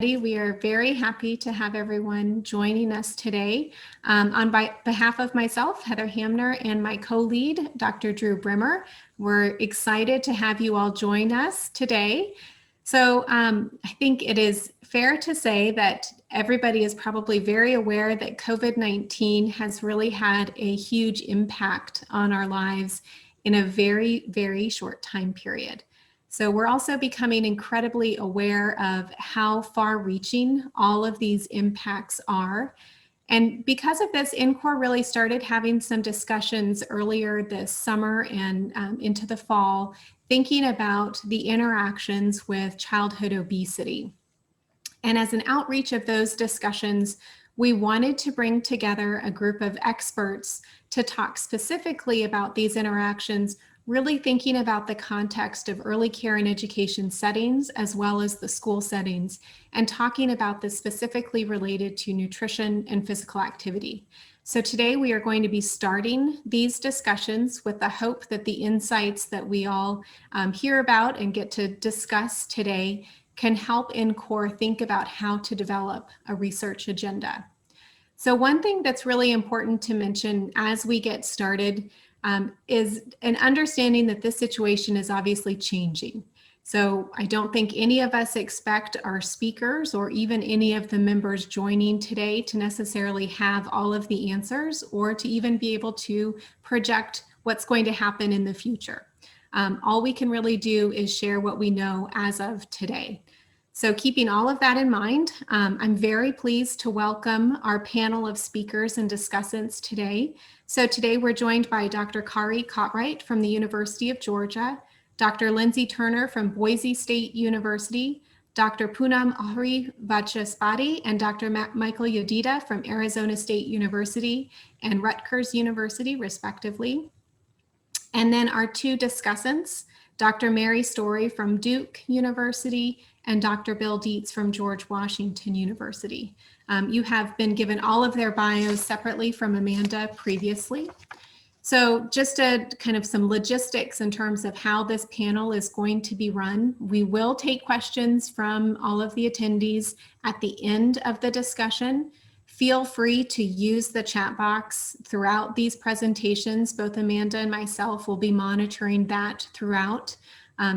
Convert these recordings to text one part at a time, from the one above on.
We are very happy to have everyone joining us today. On behalf of myself, Heather Hamner, and my co-lead, Dr. Drew Brimmer, we're excited to have you all join us today. So I think it is fair to say that everybody is probably very aware that COVID-19 has really had a huge impact on our lives in a very, very short time period. So we're also becoming incredibly aware of how far-reaching all of these impacts are. And because of this, INCOR really started having some discussions earlier this summer and into the fall, thinking about the interactions with childhood obesity. And as an outreach of those discussions, we wanted to bring together a group of experts to talk specifically about these interactions, really thinking about the context of early care and education settings, as well as the school settings, and talking about this specifically related to nutrition and physical activity. So today we are going to be starting these discussions with the hope that the insights that we all hear about and get to discuss today can help INCOR think about how to develop a research agenda. So one thing that's really important to mention as we get started is an understanding that this situation is obviously changing. So I don't think any of us expect our speakers or even any of the members joining today to necessarily have all of the answers or to even be able to project what's going to happen in the future. All we can really do is share what we know as of today. So keeping all of that in mind, I'm very pleased to welcome our panel of speakers and discussants today. So today we're joined by Dr. Kari Cartwright from the University of Georgia, Dr. Lindsay Turner from Boise State University, Dr. Poonam Ahri Vachaspati and Dr. Michael Yodita from Arizona State University and Rutgers University, respectively. And then our two discussants, Dr. Mary Story from Duke University and Dr. Bill Dietz from George Washington University. You have been given all of their bios separately from Amanda previously. So just a kind of some logistics in terms of how this panel is going to be run. We will take questions from all of the attendees at the end of the discussion. Feel free to use the chat box throughout these presentations. Both Amanda and myself will be monitoring that throughout.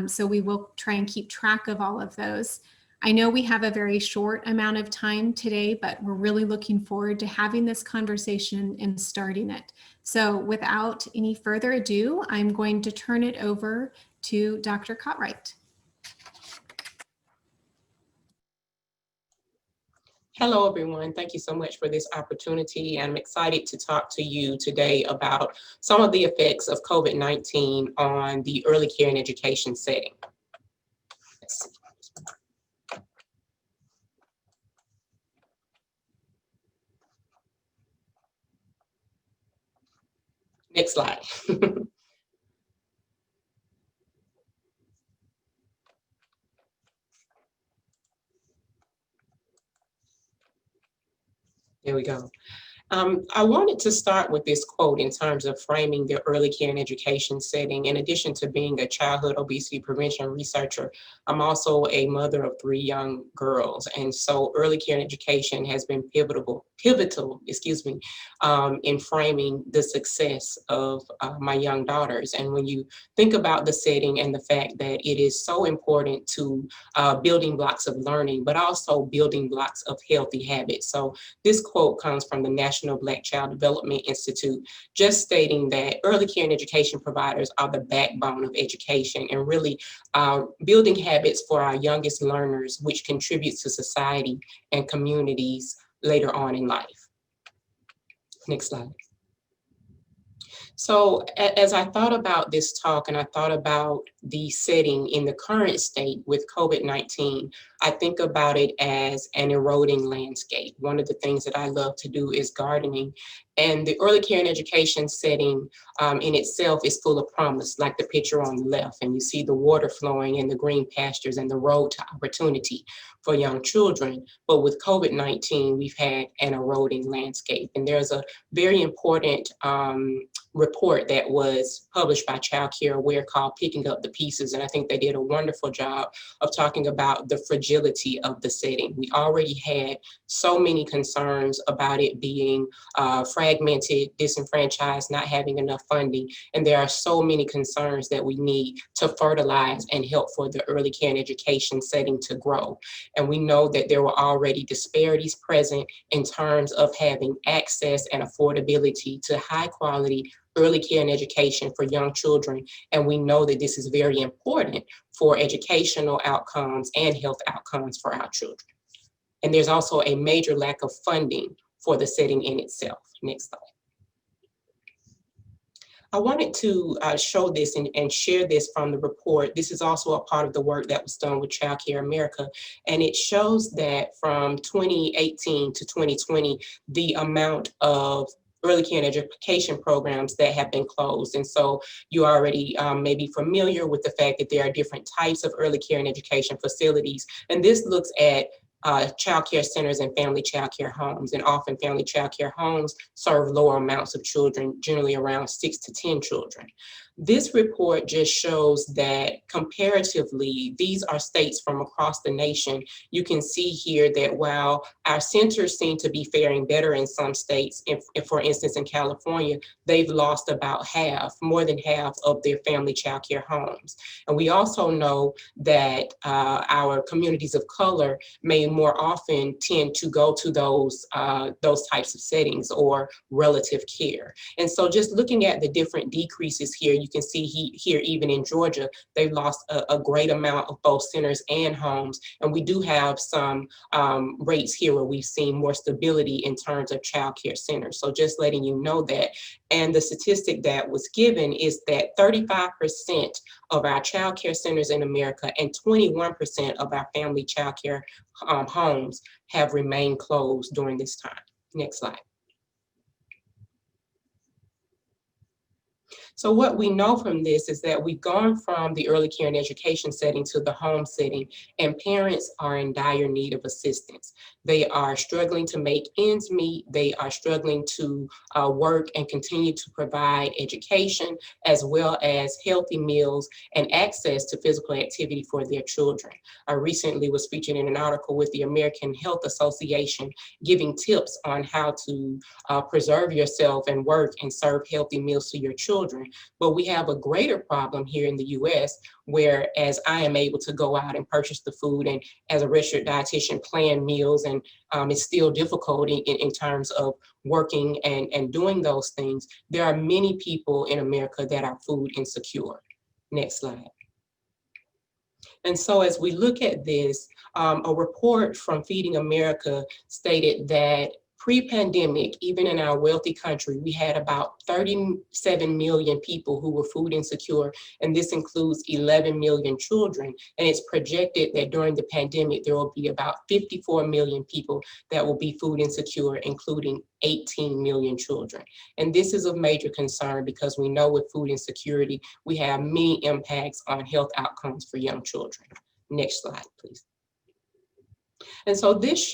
So we will try and keep track of all of those. I know we have a very short amount of time today, but we're really looking forward to having this conversation and starting it. So without any further ado, I'm going to turn it over to Dr. Cartwright. Hello, everyone. Thank you so much for this opportunity. I'm excited to talk to you today about some of the effects of COVID-19 on the early care and education setting. Let's see. Next slide. There we go. I wanted to start with this quote in terms of framing the early care and education setting. In addition to being a childhood obesity prevention researcher, I'm also a mother of 3 young girls. And so early care and education has been pivotal, in framing the success of my young daughters. And when you think about the setting and the fact that it is so important to building blocks of learning, but also building blocks of healthy habits. So this quote comes from the National Black Child Development Institute, just stating that early care and education providers are the backbone of education and really building habits for our youngest learners, which contributes to society and communities later on in life. Next slide. So as I thought about this talk and I thought about the setting in the current state with COVID-19, I think about it as an eroding landscape. One of the things that I love to do is gardening. And the early care and education setting in itself is full of promise, like the picture on the left. And you see the water flowing and the green pastures and the road to opportunity for young children. But with COVID-19, we've had an eroding landscape. And there's a very important report that was published by Child Care Aware called Picking Up the pieces, and I think they did a wonderful job of talking about the fragility of the setting. We already had so many concerns about it being fragmented, disenfranchised, not having enough funding, and there are so many concerns that we need to fertilize and help for the early care and education setting to grow. And we know that there were already disparities present in terms of having access and affordability to high quality early care and education for young children. And we know that this is very important for educational outcomes and health outcomes for our children. And there's also a major lack of funding for the setting in itself. Next slide. I wanted to show this and share this from the report. This is also a part of the work that was done with Child Care America. And it shows that from 2018 to 2020, the amount of early care and education programs that have been closed. And so you already may be familiar with the fact that there are different types of early care and education facilities. And this looks at child care centers and family child care homes. And often family child care homes serve lower amounts of children, generally around 6 to 10 children. This report just shows that comparatively, these are states from across the nation. You can see here that while our centers seem to be faring better in some states, if for instance in California, they've lost about half, more than half of their family child care homes. And we also know that our communities of color may more often tend to go to those types of settings or relative care. And so just looking at the different decreases here, you can see here, even in Georgia, they've lost a great amount of both centers and homes. And we do have some rates here where we've seen more stability in terms of child care centers. So just letting you know that. And the statistic that was given is that 35% of our child care centers in America and 21% of our family child care homes have remained closed during this time. Next slide. So what we know from this is that we've gone from the early care and education setting to the home setting, and parents are in dire need of assistance. They are struggling to make ends meet. They are struggling to work and continue to provide education, as well as healthy meals and access to physical activity for their children. I recently was featured in an article with the American Health Association giving tips on how to preserve yourself and work and serve healthy meals to your children. But we have a greater problem here in the US, whereas I am able to go out and purchase the food and as a registered dietitian plan meals, and it's still difficult in terms of working and doing those things. There are many people in America that are food insecure. Next slide. And so as we look at this, a report from Feeding America stated that pre-pandemic, even in our wealthy country, we had about 37 million people who were food insecure, and this includes 11 million children. And it's projected that during the pandemic, there will be about 54 million people that will be food insecure, including 18 million children. And this is of major concern because we know with food insecurity, we have many impacts on health outcomes for young children. Next slide, please. And so this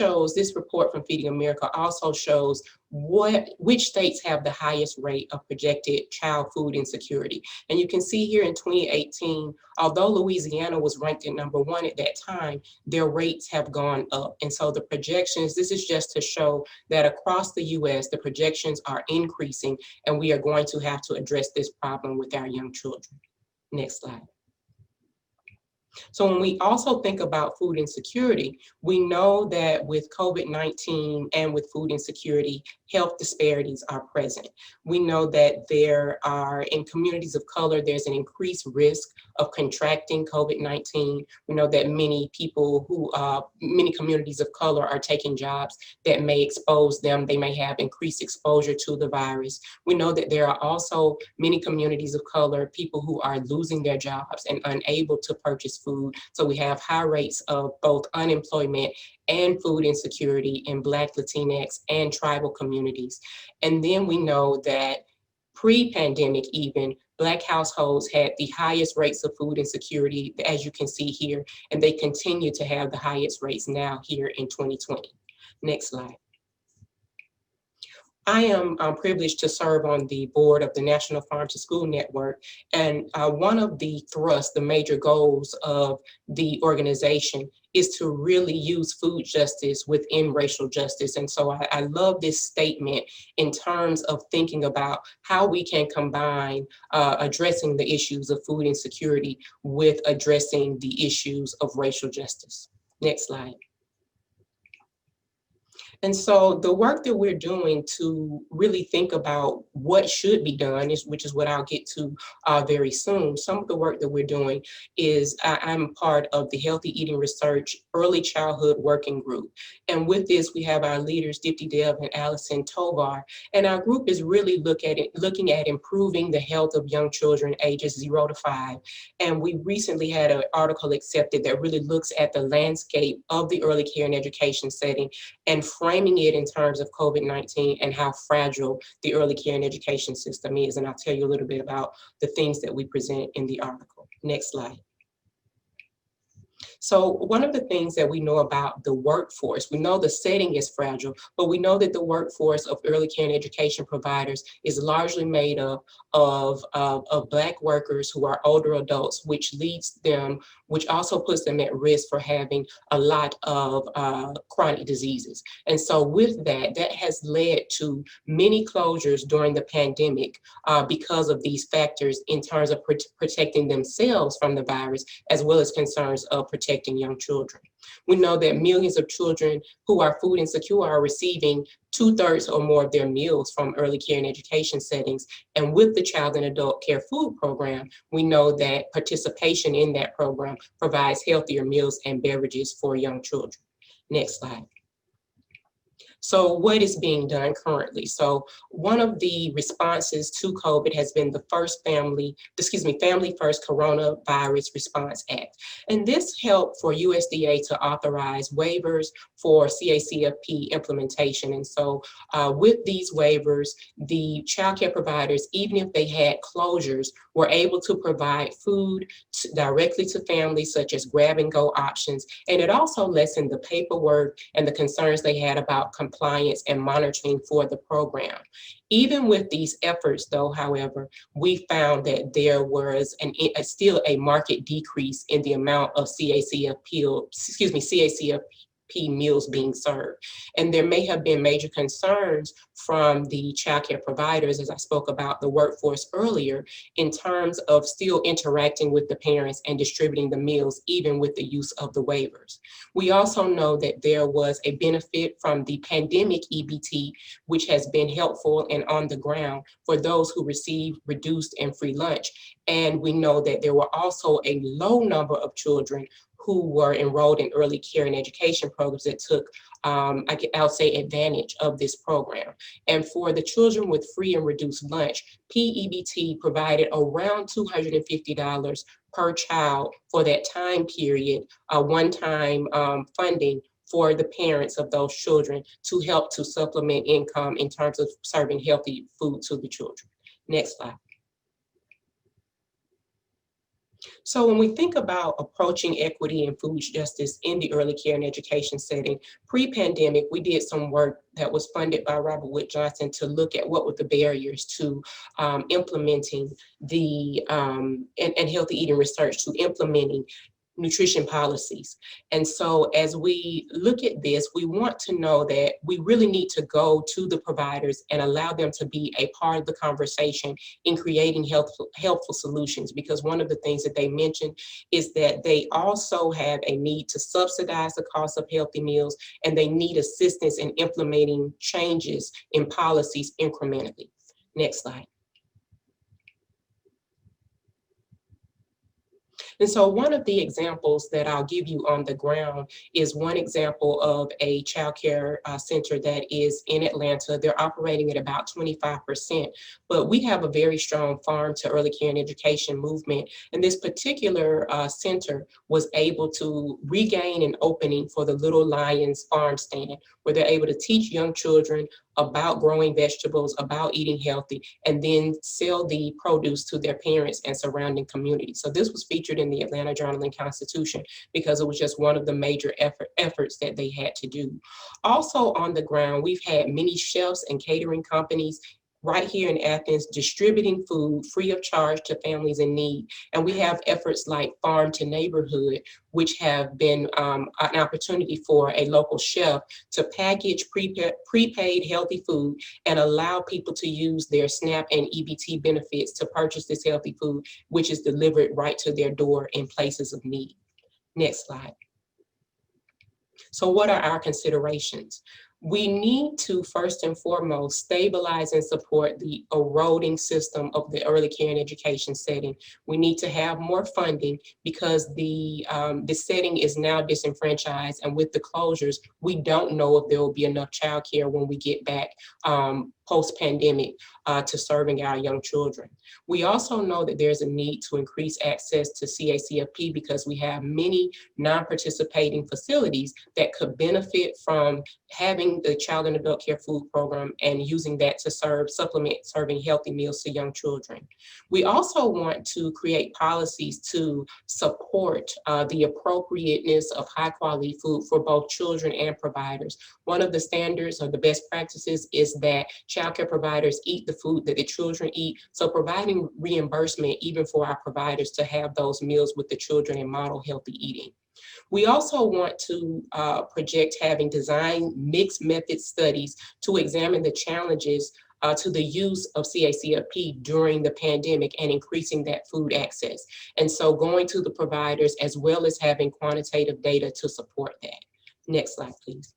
report from Feeding America also shows which states have the highest rate of projected child food insecurity. And you can see here in 2018, although Louisiana was ranked at #1 at that time, their rates have gone up. And so the projections, this is just to show that across the US, the projections are increasing, and we are going to have to address this problem with our young children. Next slide. So when we also think about food insecurity, we know that with COVID-19 and with food insecurity, health disparities are present. We know that there are, in communities of color, there's an increased risk of contracting COVID-19. We know that many people many communities of color are taking jobs that may expose them. They may have increased exposure to the virus. We know that there are also many communities of color, people who are losing their jobs and unable to purchase food. So we have high rates of both unemployment and food insecurity in Black, Latinx, and tribal communities. And then we know that pre-pandemic even, Black households had the highest rates of food insecurity, as you can see here, and they continue to have the highest rates now here in 2020. Next slide. I am privileged to serve on the board of the National Farm to School Network. And one of the thrusts, the major goals of the organization is to really use food justice within racial justice. And so I love this statement in terms of thinking about how we can combine addressing the issues of food insecurity with addressing the issues of racial justice. Next slide. And so the work that we're doing to really think about what should be done, which is what I'll get to very soon. Some of the work that we're doing is I'm part of the Healthy Eating Research Early Childhood Working Group. And with this, we have our leaders, Dipti Deb and Allison Tovar. And our group is really looking at improving the health of young children ages 0 to 5. And we recently had an article accepted that really looks at the landscape of the early care and education setting and framing it in terms of COVID-19 and how fragile the early care and education system is. And I'll tell you a little bit about the things that we present in the article. Next slide. So one of the things that we know about the workforce, we know the setting is fragile, but we know that the workforce of early care and education providers is largely made up of Black workers who are older adults, which also puts them at risk for having a lot of chronic diseases. And so with that has led to many closures during the pandemic because of these factors in terms of protecting themselves from the virus, as well as concerns of protecting young children. We know that millions of children who are food insecure are receiving 2/3 or more of their meals from early care and education settings. And with the Child and Adult Care Food Program, we know that participation in that program provides healthier meals and beverages for young children. Next slide. So what is being done currently? So one of the responses to COVID has been the Family First Coronavirus Response Act. And this helped for USDA to authorize waivers for CACFP implementation. And so with these waivers, the childcare providers, even if they had closures, were able to provide food directly to families, such as grab and go options. And it also lessened the paperwork and the concerns they had about compliance and monitoring for the program. Even with these efforts, though, however, we found that there was still a market decrease in the amount of CACFP meals being served. And there may have been major concerns from the childcare providers, as I spoke about the workforce earlier, in terms of still interacting with the parents and distributing the meals, even with the use of the waivers. We also know that there was a benefit from the pandemic EBT, which has been helpful and on the ground for those who receive reduced and free lunch. And we know that there were also a low number of children who were enrolled in early care and education programs that took, I'll say, advantage of this program. And for the children with free and reduced lunch, PEBT provided around $250 per child for that time period, one-time funding for the parents of those children to help to supplement income in terms of serving healthy food to the children. Next slide. So when we think about approaching equity and food justice in the early care and education setting, pre-pandemic, we did some work that was funded by Robert Wood Johnson to look at what were the barriers to implementing the and healthy eating research to implementing nutrition policies. And so as we look at this, we want to know that we really need to go to the providers and allow them to be a part of the conversation in creating helpful solutions, because one of the things that they mentioned is that they also have a need to subsidize the cost of healthy meals, and they need assistance in implementing changes in policies incrementally. Next slide. And so one of the examples that I'll give you on the ground is one example of a childcare center that is in Atlanta. They're operating at about 25%, but we have a very strong farm to early care and education movement. And this particular center was able to regain an opening for the Little Lions farm stand, where they're able to teach young children about growing vegetables, about eating healthy, and then sell the produce to their parents and surrounding communities. So this was featured in the Atlanta Journal and Constitution because it was just one of the major efforts that they had to do. Also on the ground, we've had many chefs and catering companies right here in Athens distributing food free of charge to families in need. And we have efforts like Farm to Neighborhood, which have been an opportunity for a local chef to package prepaid healthy food and allow people to use their SNAP and EBT benefits to purchase this healthy food, which is delivered right to their door in places of need. Next slide. So what are our considerations? We need to first and foremost stabilize and support the eroding system of the early care and education setting. We need to have more funding because the setting is now disenfranchised, and with the closures, we don't know if there will be enough childcare when we get back post-pandemic to serving our young children. We also know that there's a need to increase access to CACFP because we have many non-participating facilities that could benefit from having the child and adult care food program and using that to supplement serving healthy meals to young children. We also want to create policies to support the appropriateness of high quality food for both children and providers. One of the standards or the best practices is that childcare providers eat the food that the children eat. So providing reimbursement even for our providers to have those meals with the children and model healthy eating. We also want to project having design mixed method studies to examine the challenges to the use of CACFP during the pandemic and increasing that food access. And so going to the providers as well as having quantitative data to support that. Next slide, please.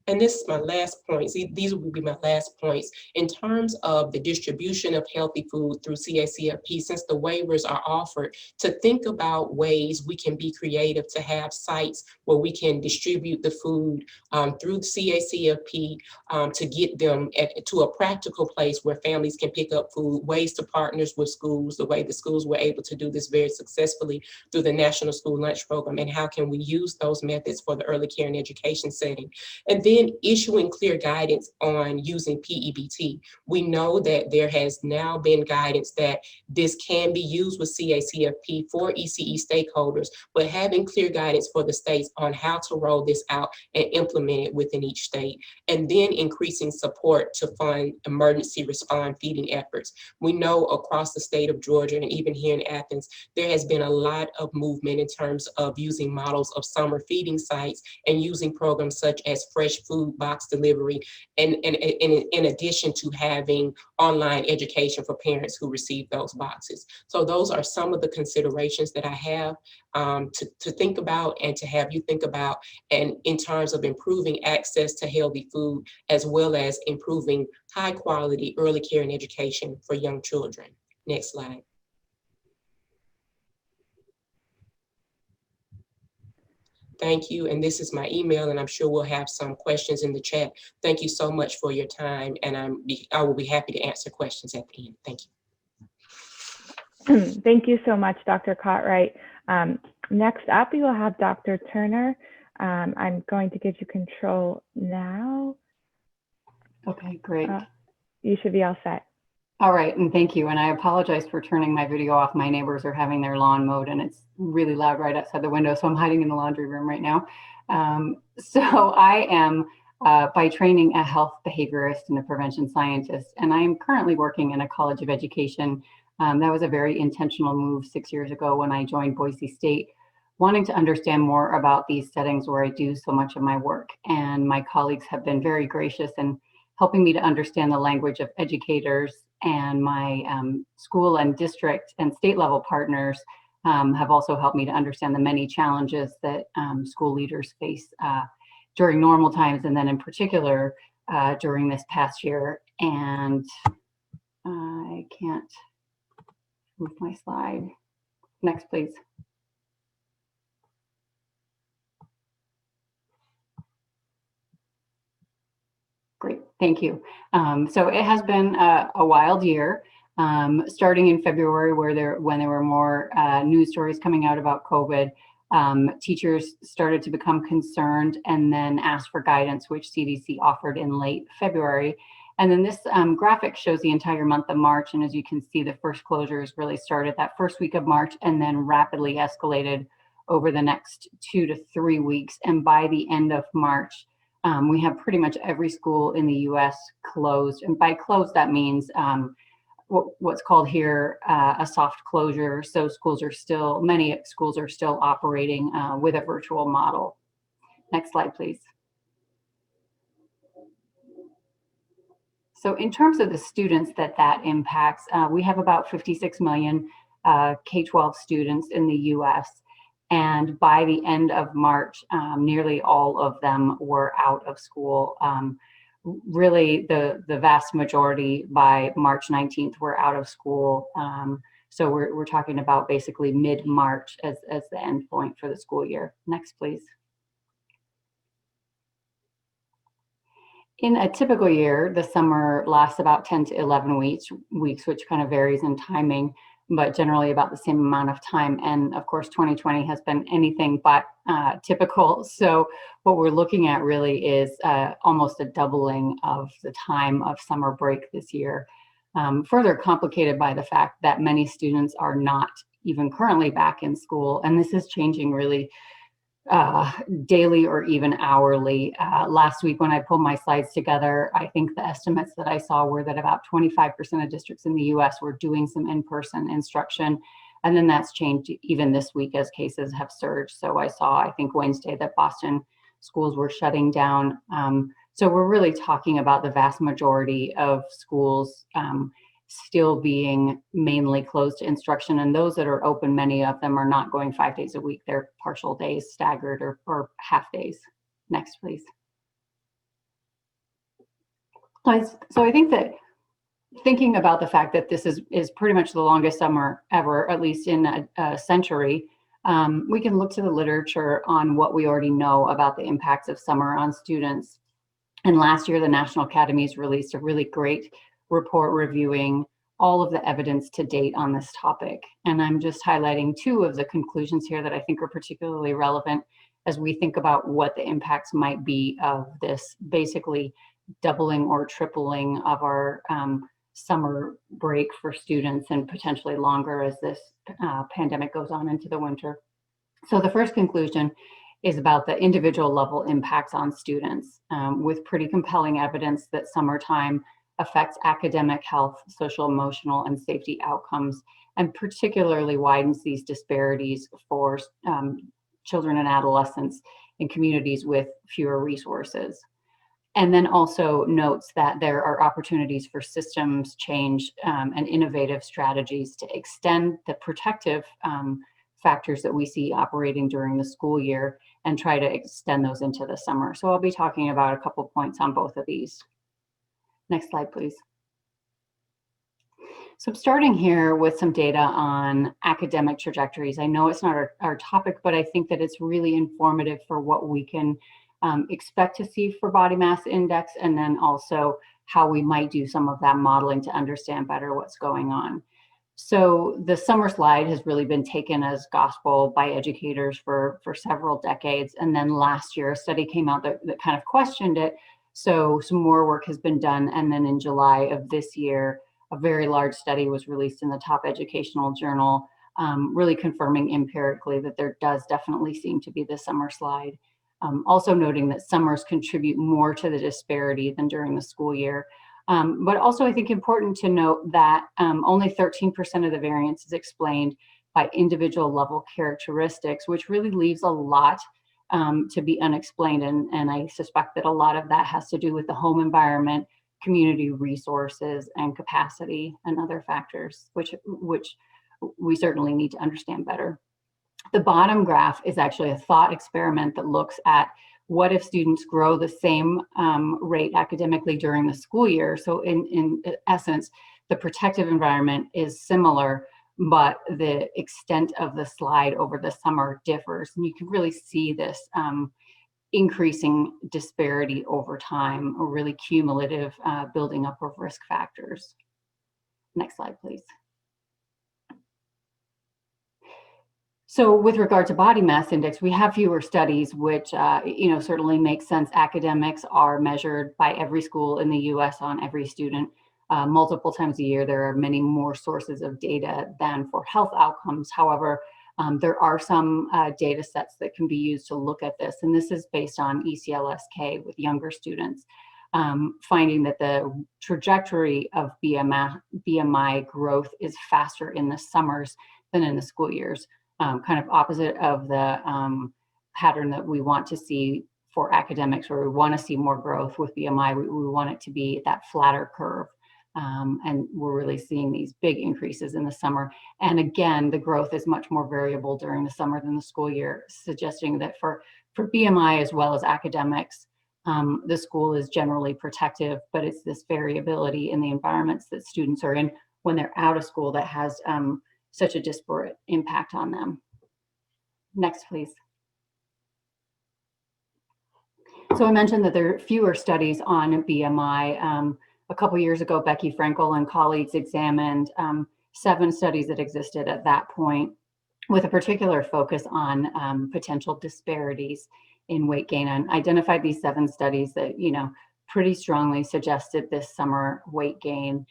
And this is my last point. See, these will be my last points. In terms of the distribution of healthy food through CACFP, since the waivers are offered, to think about ways we can be creative to have sites where we can distribute the food through CACFP to get them to a practical place where families can pick up food, ways to partners with schools, the way the schools were able to do this very successfully through the National School Lunch Program, and how can we use those methods for the early care and education setting. And then issuing clear guidance on using PEBT. We know that there has now been guidance that this can be used with CACFP for ECE stakeholders, but having clear guidance for the states on how to roll this out and implement it within each state, and then increasing support to fund emergency response feeding efforts. We know across the state of Georgia and even here in Athens, there has been a lot of movement in terms of using models of summer feeding sites and using programs such as fresh food box delivery, and in addition to having online education for parents who receive those boxes. So those are some of the considerations that I have to think about and to have you think about, and in terms of improving access to healthy food, as well as improving high quality early care and education for young children. Next slide. Thank you, and this is my email, and I'm sure we'll have some questions in the chat. Thank you so much for your time, and I will be happy to answer questions at the end. Thank you. Thank you so much, Dr. Cartwright. Next up, we will have Dr. Turner. I'm going to give you control now. Okay, great. You should be all set. All right, and thank you. And I apologize for turning my video off. My neighbors are having their lawn mowed and it's really loud right outside the window. So I'm hiding in the laundry room right now. So I am by training a health behaviorist and a prevention scientist, and I am currently working in a college of education. That was a very intentional move 6 years ago when I joined Boise State, wanting to understand more about these settings where I do so much of my work. And my colleagues have been very gracious in helping me to understand the language of educators, and my school and district and state level partners have also helped me to understand the many challenges that school leaders face during normal times, and then in particular during this past year. And I can't move my slide. Next, please. Great, thank you. So it has been a wild year, starting in February when there were more news stories coming out about COVID. Teachers started to become concerned and then asked for guidance, which CDC offered in late February. And then this graphic shows the entire month of March. And as you can see, the first closures really started that first week of March and then rapidly escalated over the next 2 to 3 weeks. And by the end of March, we have pretty much every school in the US closed. And by closed, that means what's called here a soft closure. So many schools are still operating with a virtual model. Next slide, please. So in terms of the students that impacts, we have about 56 million K-12 students in the US. And by the end of March, nearly all of them were out of school. Really, the vast majority by March 19th were out of school. So we're talking about basically mid-March as the end point for the school year. Next, please. In a typical year, the summer lasts about 10 to 11 weeks, which kind of varies in timing, but generally about the same amount of time. And of course, 2020 has been anything but typical. So what we're looking at really is almost a doubling of the time of summer break this year. Further complicated by the fact that many students are not even currently back in school. And this is changing really daily or even hourly. Last week when I pulled my slides together, I think the estimates that I saw were that about 25% of districts in the US were doing some in-person instruction. And then that's changed even this week as cases have surged. So I saw, I think Wednesday, that Boston schools were shutting down. So we're really talking about the vast majority of schools still being mainly closed to instruction, and those that are open, many of them are not going 5 days a week. They're partial days, staggered, or half days. Next, please. So I think that thinking about the fact that this is pretty much the longest summer ever, at least in a century, we can look to the literature on what we already know about the impacts of summer on students. And last year, the National Academies released a really great report reviewing all of the evidence to date on this topic. And I'm just highlighting 2 of the conclusions here that I think are particularly relevant as we think about what the impacts might be of this basically doubling or tripling of our summer break for students, and potentially longer as this pandemic goes on into the winter. So the first conclusion is about the individual level impacts on students, with pretty compelling evidence that summertime affects academic health, social, emotional, and safety outcomes, and particularly widens these disparities for children and adolescents in communities with fewer resources. And then also notes that there are opportunities for systems change and innovative strategies to extend the protective factors that we see operating during the school year and try to extend those into the summer. So I'll be talking about a couple points on both of these. Next slide, please. So I'm starting here with some data on academic trajectories. I know it's not our topic, but I think that it's really informative for what we can expect to see for body mass index, and then also how we might do some of that modeling to understand better what's going on. So the summer slide has really been taken as gospel by educators for several decades. And then last year, a study came out that kind of questioned it. So some more work has been done. And then in July of this year, a very large study was released in the top educational journal, really confirming empirically that there does definitely seem to be the summer slide. Also noting that summers contribute more to the disparity than during the school year. But also I think important to note that only 13% of the variance is explained by individual level characteristics, which really leaves a lot to be unexplained. And I suspect that a lot of that has to do with the home environment, community resources, and capacity, and other factors, which we certainly need to understand better. The bottom graph is actually a thought experiment that looks at what if students grow the same rate academically during the school year. So in essence, the protective environment is similar, but the extent of the slide over the summer differs. And you can really see this increasing disparity over time, or really cumulative building up of risk factors. Next slide, please. So with regard to body mass index, we have fewer studies, which certainly makes sense. Academics are measured by every school in the U.S. on every student multiple times a year. There are many more sources of data than for health outcomes. However, there are some data sets that can be used to look at this, and this is based on ECLSK with younger students, finding that the trajectory of BMI growth is faster in the summers than in the school years. Kind of opposite of the pattern that we want to see for academics, where we want to see more growth with BMI. We want it to be that flatter curve. And we're really seeing these big increases in the summer. And again, the growth is much more variable during the summer than the school year, suggesting that for BMI as well as academics, the school is generally protective, but it's this variability in the environments that students are in when they're out of school that has such a disparate impact on them. Next, please. So I mentioned that there are fewer studies on BMI. A couple years ago, Becky Frankel and colleagues examined 7 studies that existed at that point, with a particular focus on potential disparities in weight gain, and identified these 7 studies that pretty strongly suggested this summer weight gain.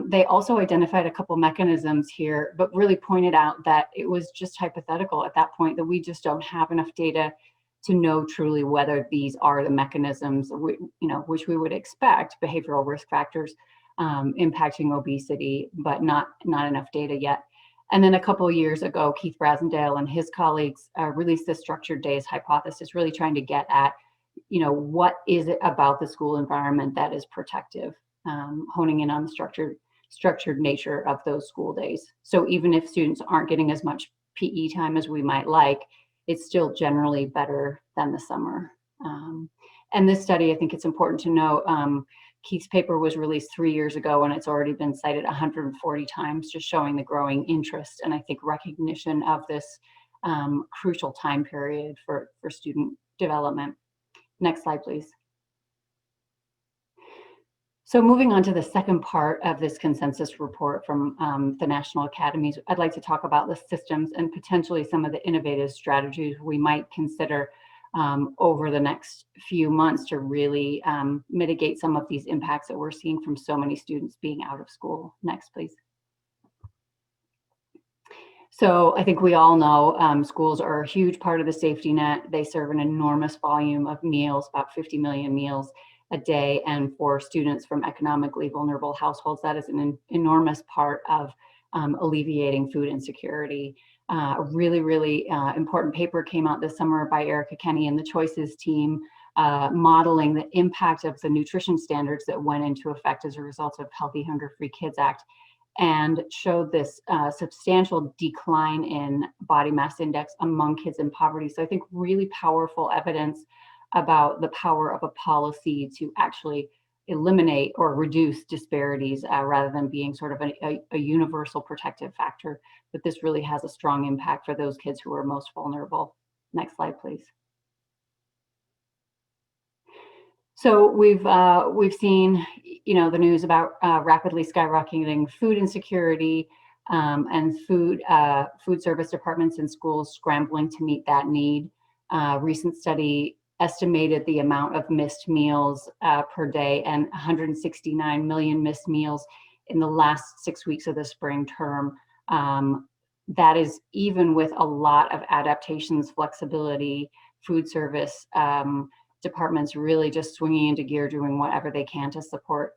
They also identified a couple mechanisms here, but really pointed out that it was just hypothetical at that point, that we just don't have enough data to know truly whether these are the mechanisms which we would expect, behavioral risk factors impacting obesity, but not enough data yet. And then a couple of years ago, Keith Brasendale and his colleagues released the structured days hypothesis, really trying to get at what is it about the school environment that is protective, honing in on the structured nature of those school days. So even if students aren't getting as much PE time as we might like, it's still generally better than the summer. And this study, I think it's important to know, Keith's paper was released 3 years ago, and it's already been cited 140 times, just showing the growing interest and I think recognition of this crucial time period for student development. Next slide, please. So moving on to the second part of this consensus report from the National Academies, I'd like to talk about the systems and potentially some of the innovative strategies we might consider over the next few months to really mitigate some of these impacts that we're seeing from so many students being out of school. Next, please. So I think we all know schools are a huge part of the safety net. They serve an enormous volume of meals, about 50 million meals a day. And for students from economically vulnerable households, that is an enormous part of alleviating food insecurity. A really important paper came out this summer by Erica Kenny and the Choices team, modeling the impact of the nutrition standards that went into effect as a result of Healthy Hunger Free Kids Act, and showed this substantial decline in body mass index among kids in poverty. So I think really powerful evidence about the power of a policy to actually eliminate or reduce disparities rather than being sort of a universal protective factor, but this really has a strong impact for those kids who are most vulnerable. Next slide, please. So we've seen, the news about rapidly skyrocketing food insecurity and food service departments in schools scrambling to meet that need. Recent study estimated the amount of missed meals per day, and 169 million missed meals in the last 6 weeks of the spring term. That is even with a lot of adaptations, flexibility, food service departments really just swinging into gear, doing whatever they can to support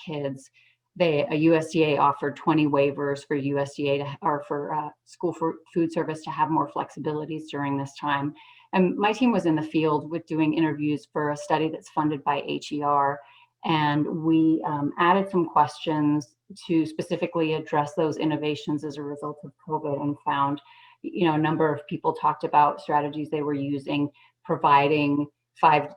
kids. USDA offered 20 waivers for USDA or for school food service to have more flexibilities during this time. And my team was in the field with doing interviews for a study that's funded by HER. And we added some questions to specifically address those innovations as a result of COVID, and found, a number of people talked about strategies they were using, providing 5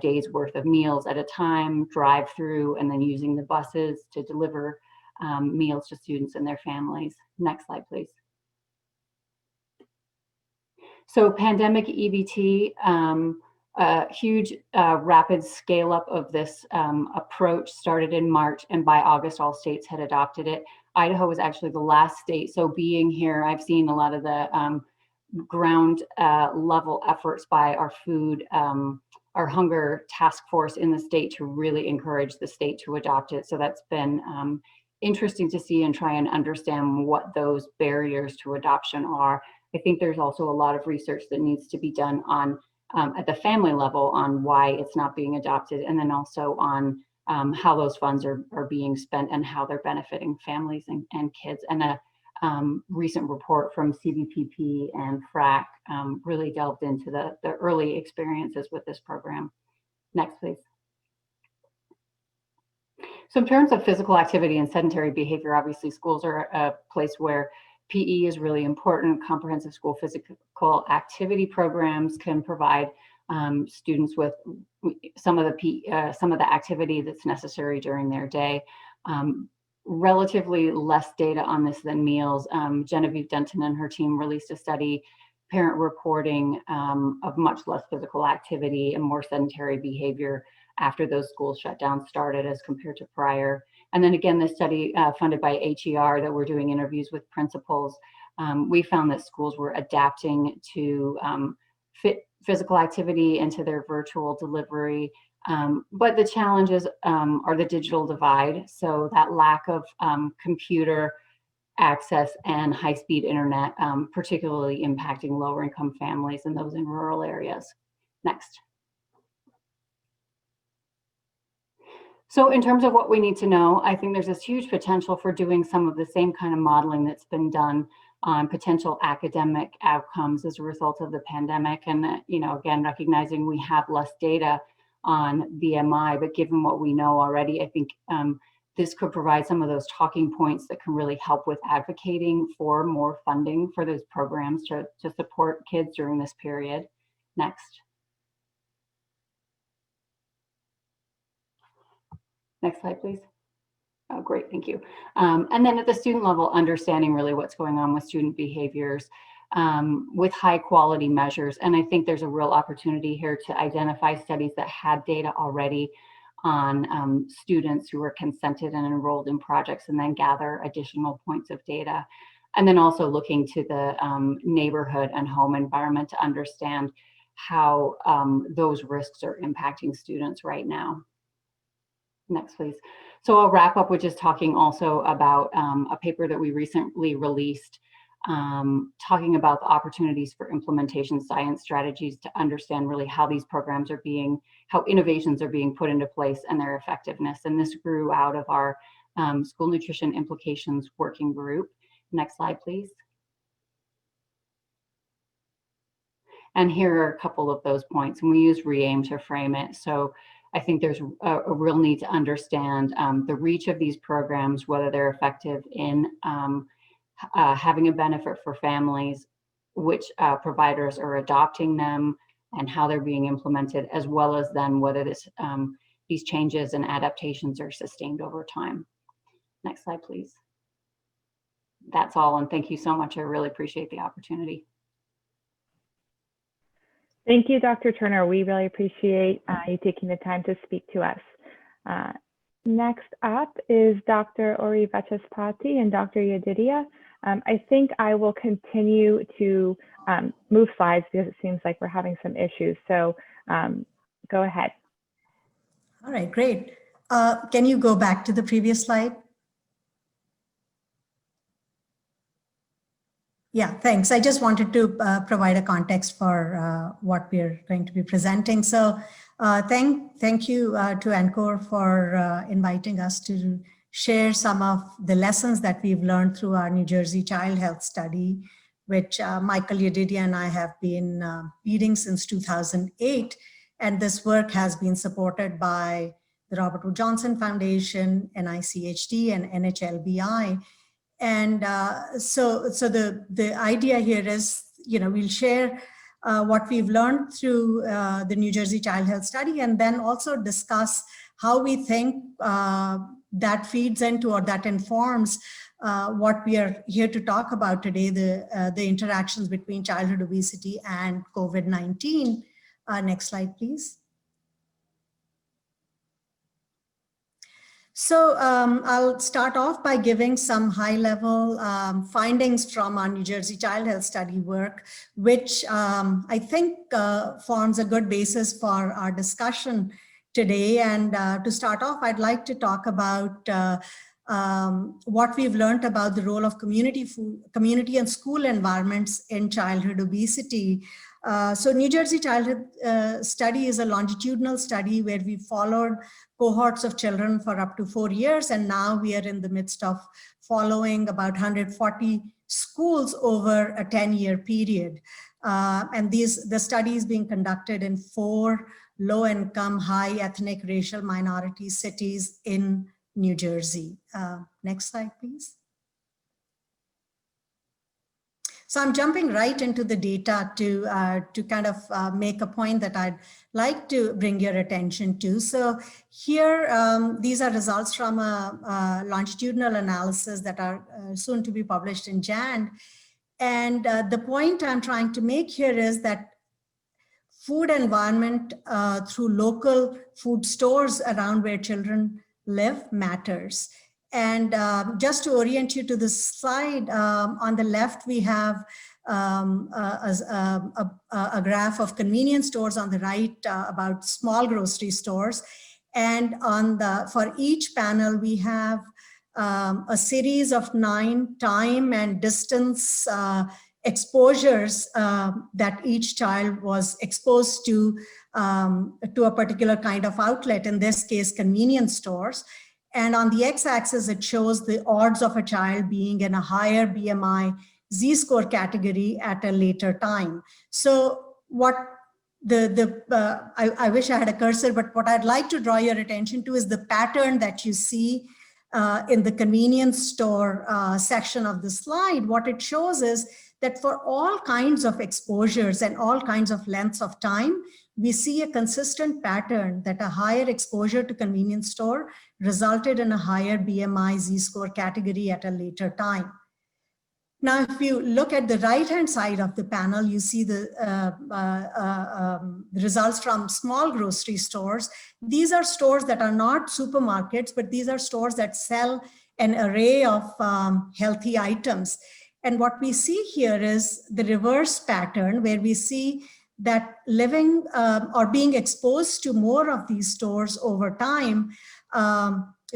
days worth of meals at a time, drive through, and then using the buses to deliver meals to students and their families. Next slide, please. So pandemic EBT, a huge rapid scale up of this approach started in March, and by August, all states had adopted it. Idaho was actually the last state. So being here, I've seen a lot of the ground level efforts by our hunger task force in the state to really encourage the state to adopt it. So that's been interesting to see and try and understand what those barriers to adoption are. I think there's also a lot of research that needs to be done on at the family level on why it's not being adopted, and then also on how those funds are being spent and how they're benefiting families and kids. And a recent report from CBPP and FRAC really delved into the early experiences with this program. Next, please. So in terms of physical activity and sedentary behavior, obviously schools are a place where PE is really important. Comprehensive school physical activity programs can provide students with some of the activity that's necessary during their day. Relatively less data on this than meals. Genevieve Denton and her team released a study, parent reporting of much less physical activity and more sedentary behavior after those school shutdowns started as compared to prior. And then again, this study funded by HER that we're doing interviews with principals, we found that schools were adapting to fit physical activity into their virtual delivery. But the challenges are the digital divide. So that lack of computer access and high-speed internet, particularly impacting lower income families and those in rural areas. Next. So in terms of what we need to know, I think there's this huge potential for doing some of the same kind of modeling that's been done on potential academic outcomes as a result of the pandemic. And, again, recognizing we have less data on BMI, but given what we know already, I think this could provide some of those talking points that can really help with advocating for more funding for those programs to support kids during this period. Next. Next slide, please. Oh, great, thank you. And then at the student level, understanding really what's going on with student behaviors with high quality measures. And I think there's a real opportunity here to identify studies that had data already on students who were consented and enrolled in projects, and then gather additional points of data. And then also looking to the neighborhood and home environment to understand how those risks are impacting students right now. Next, please. So I'll wrap up with just talking also about a paper that we recently released, talking about the opportunities for implementation science strategies to understand really how these programs are how innovations are being put into place and their effectiveness. And this grew out of our school nutrition implications working group. Next slide, please. And here are a couple of those points, and we use REAIM to frame it. So I think there's a real need to understand the reach of these programs, whether they're effective in having a benefit for families, which providers are adopting them, and how they're being implemented, as well as then whether these changes and adaptations are sustained over time. Next slide, please. That's all, and thank you so much. I really appreciate the opportunity. Thank you, Dr. Turner. We really appreciate you taking the time to speak to us. Next up is Dr. Ori Vachaspati and Dr. Yedidia. I think I will continue to move slides because it seems like we're having some issues. So go ahead. All right, great. Can you go back to the previous slide? Yeah, thanks. I just wanted to provide a context for what we're going to be presenting. So thank you to NCORE for inviting us to share some of the lessons that we've learned through our New Jersey Child Health Study, which Michael Yedidia and I have been leading since 2008. And this work has been supported by the Robert Wood Johnson Foundation, NICHD, and NHLBI. And so the idea here is, we'll share what we've learned through the New Jersey Child Health Study, and then also discuss how we think that feeds into or that informs what we are here to talk about today, the interactions between childhood obesity and COVID-19. Next slide, please. So I'll start off by giving some high-level findings from our New Jersey Child Health Study work, which I think forms a good basis for our discussion today. And to start off, I'd like to talk about what we've learned about the role of community and school environments in childhood obesity. So New Jersey Childhood Study is a longitudinal study where we followed cohorts of children for up to 4 years. And now we are in the midst of following about 140 schools over a 10-year period. And the study is being conducted in 4 low-income, high ethnic, racial minority cities in New Jersey. Next slide, please. So I'm jumping right into the data to kind of make a point that I'd like to bring your attention to. So here, these are results from a longitudinal analysis that are soon to be published in JAN. And the point I'm trying to make here is that food environment through local food stores around where children live matters. And just to orient you to this slide, on the left, we have a graph of convenience stores, on the right about small grocery stores. And for each panel, we have a series of 9 time and distance exposures that each child was exposed to a particular kind of outlet, in this case, convenience stores. And on the x-axis, it shows the odds of a child being in a higher BMI Z-score category at a later time. So what I wish I had a cursor, but what I'd like to draw your attention to is the pattern that you see in the convenience store section of the slide. What it shows is that for all kinds of exposures and all kinds of lengths of time, we see a consistent pattern that a higher exposure to convenience store resulted in a higher BMI Z-score category at a later time. Now, if you look at the right-hand side of the panel, you see the results from small grocery stores. These are stores that are not supermarkets, but these are stores that sell an array of healthy items. And what we see here is the reverse pattern, where we see that living or being exposed to more of these stores over time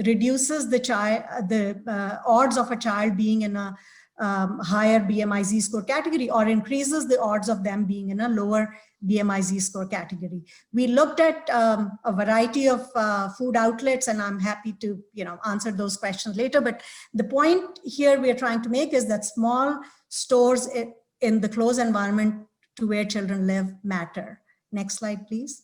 reduces the odds of a child being in a higher BMI Z-score category, or increases the odds of them being in a lower BMI Z-score category. We looked at a variety of food outlets, and I'm happy to answer those questions later. But the point here we are trying to make is that small stores in the close environment to where children live matter. Next slide, please.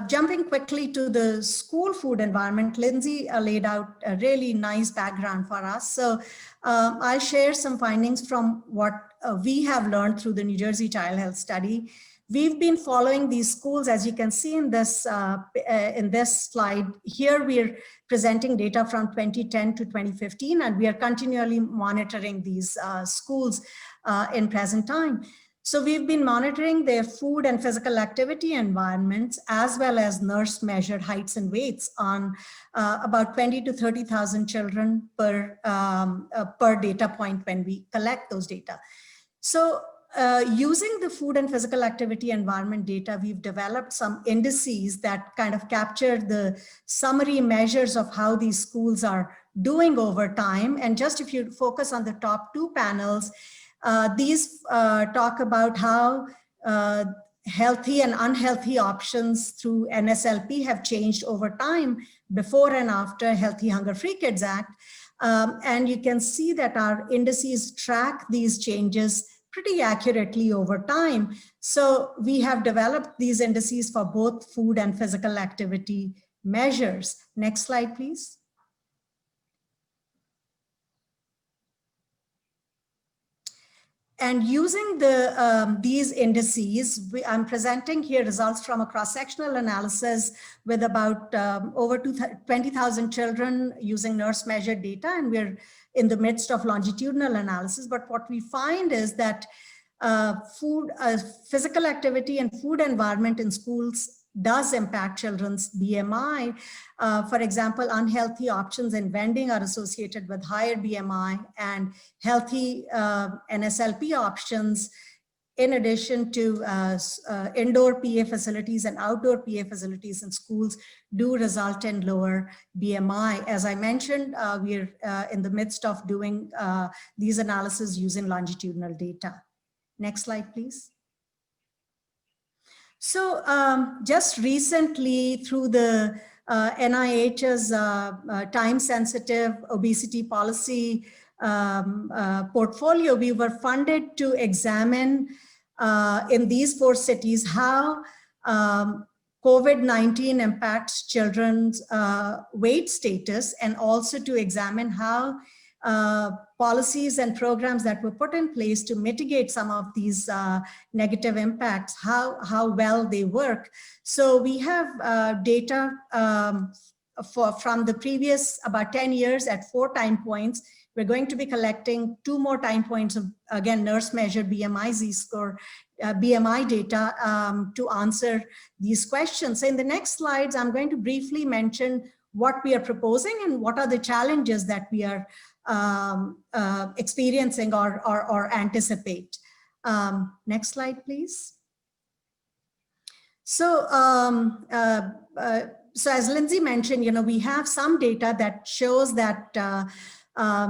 Jumping quickly to the school food environment, Lindsay laid out a really nice background for us. So I'll share some findings from what we have learned through the New Jersey Child Health Study. We've been following these schools, as you can see in this slide. Here we're presenting data from 2010 to 2015, and we are continually monitoring these schools in present time. So we've been monitoring their food and physical activity environments, as well as nurse measured heights and weights on about 20 to 30,000 children per data point when we collect those data. So using the food and physical activity environment data, we've developed some indices that kind of capture the summary measures of how these schools are doing over time. And just if you focus on the top 2 panels, these talk about how healthy and unhealthy options through NSLP have changed over time before and after Healthy Hunger Free Kids Act. And you can see that our indices track these changes pretty accurately over time. So we have developed these indices for both food and physical activity measures. Next slide, please. And using these indices, I'm presenting here results from a cross-sectional analysis with about over 20,000 children using nurse measured data, and we're in the midst of longitudinal analysis. But what we find is that physical activity and food environment in schools does impact children's BMI. For example, unhealthy options in vending are associated with higher BMI, and healthy NSLP options, in addition to indoor PA facilities and outdoor PA facilities in schools, do result in lower BMI. As I mentioned, we're in the midst of doing these analyses using longitudinal data. Next slide, please. So just recently, through the NIH's time-sensitive obesity policy portfolio, we were funded to examine in these 4 cities how COVID-19 impacts children's weight status, and also to examine how policies and programs that were put in place to mitigate some of these negative impacts, how well they work. So we have data from the previous about 10 years at 4 time points. We're going to be collecting 2 more time points of, again, nurse measured BMI Z-score, BMI data to answer these questions. So in the next slides, I'm going to briefly mention what we are proposing and what are the challenges that we are experiencing or anticipate. Next slide, please. So, so as Lindsay mentioned, we have some data that shows that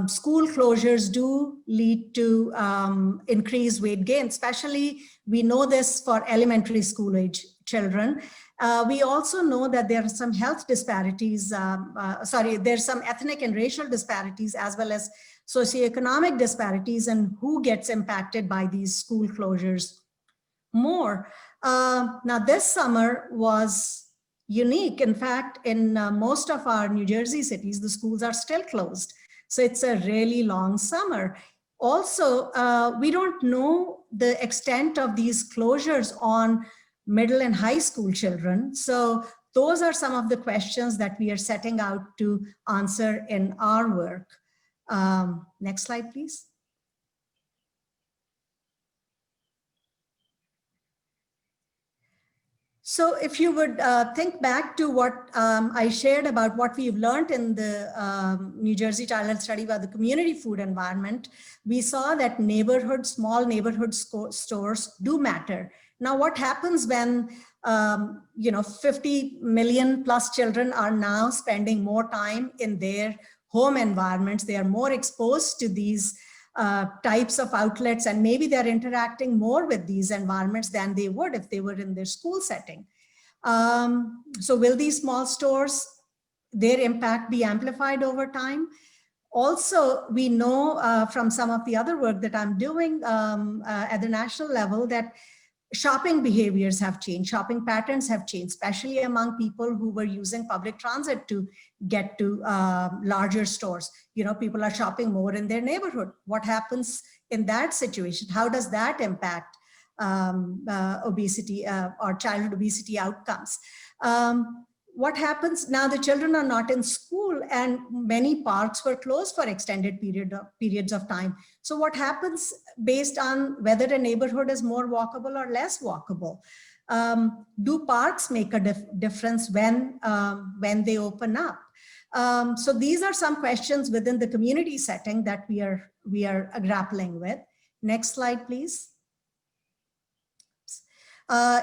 school closures do lead to increased weight gain. Especially, we know this for elementary school age children. We also know that there are some health disparities, there's some ethnic and racial disparities, as well as socioeconomic disparities, and who gets impacted by these school closures more. Now, this summer was unique. In fact, in most of our New Jersey cities, the schools are still closed. So it's a really long summer. Also, we don't know the extent of these closures on middle and high school children. So those are some of the questions that we are setting out to answer in our work. Next slide, please. So if you would think back to what I shared about what we've learned in the New Jersey Child Health Study about the community food environment, we saw that small neighborhood stores do matter. Now, what happens when 50 million plus children are now spending more time in their home environments? They are more exposed to these types of outlets, and maybe they're interacting more with these environments than they would if they were in their school setting. So will these small stores, their impact be amplified over time? Also, we know from some of the other work that I'm doing at the national level that shopping behaviors have changed, shopping patterns have changed, especially among people who were using public transit to get to larger stores. People are shopping more in their neighborhood. What happens in that situation? How does that impact obesity or childhood obesity outcomes? What happens now? The children are not in school, and many parks were closed for extended periods of time. So what happens based on whether a neighborhood is more walkable or less walkable? Do parks make a difference when they open up? So these are some questions within the community setting that we are grappling with. Next slide, please.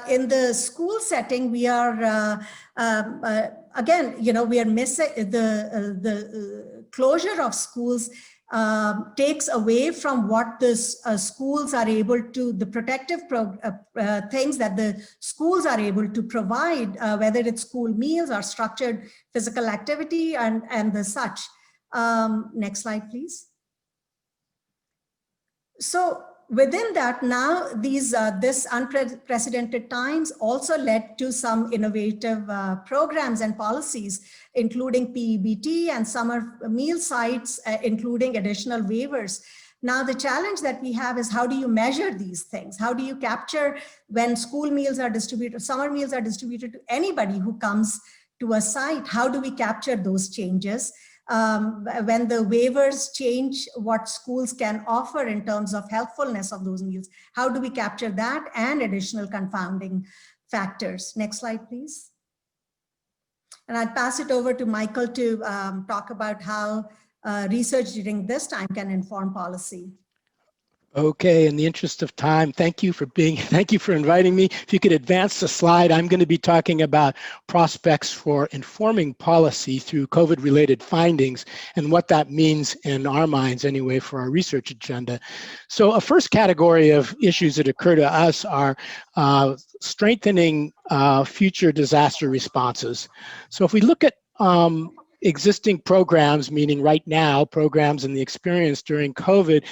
In the school setting, we are, again, we are missing the closure of schools takes away from what the schools are able to, the protective things that the schools are able to provide, whether it's school meals or structured physical activity and the such. Next slide, please. So within that, now this unprecedented times also led to some innovative programs and policies, including PEBT and summer meal sites, including additional waivers. Now, the challenge that we have is how do you measure these things? How do you capture when school meals are distributed, summer meals are distributed to anybody who comes to a site? How do we capture those changes? When the waivers change what schools can offer in terms of helpfulness of those meals, how do we capture that and additional confounding factors. Next slide, please. And I'll pass it over to Michael to talk about how research during this time can inform policy. Okay, in the interest of time, thank you for inviting me. If you could advance the slide, I'm going to be talking about prospects for informing policy through COVID-related findings and what that means in our minds anyway for our research agenda. So a first category of issues that occur to us are strengthening future disaster responses. So if we look at existing programs, meaning right now, programs and the experience during COVID,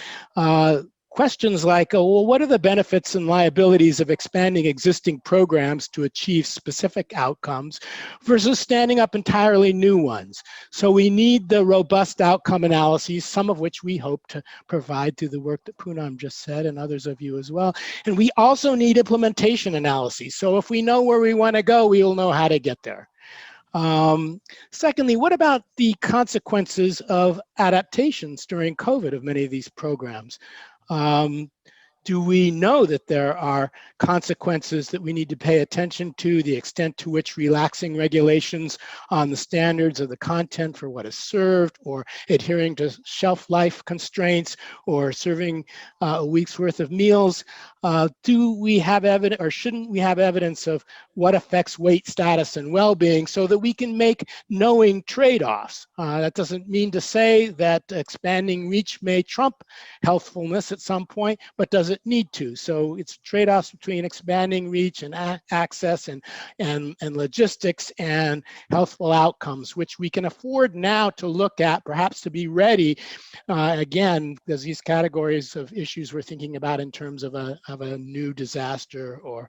questions like, oh, well, what are the benefits and liabilities of expanding existing programs to achieve specific outcomes versus standing up entirely new ones? So we need the robust outcome analyses, some of which we hope to provide through the work that Poonam just said and others of you as well. And we also need implementation analyses. So if we know where we want to go, we will know how to get there. Secondly, what about the consequences of adaptations during COVID of many of these programs? Do we know that there are consequences that we need to pay attention to, the extent to which relaxing regulations on the standards of the content for what is served, or adhering to shelf life constraints, or serving a week's worth of meals? Do we have evidence, or shouldn't we have evidence of what affects weight status and well-being so that we can make knowing trade-offs? That doesn't mean to say that expanding reach may trump healthfulness at some point, but does it need to? So it's trade-offs between expanding reach and access and logistics and healthful outcomes, which we can afford now to look at, perhaps to be ready. Again, there's these categories of issues we're thinking about in terms of a new disaster or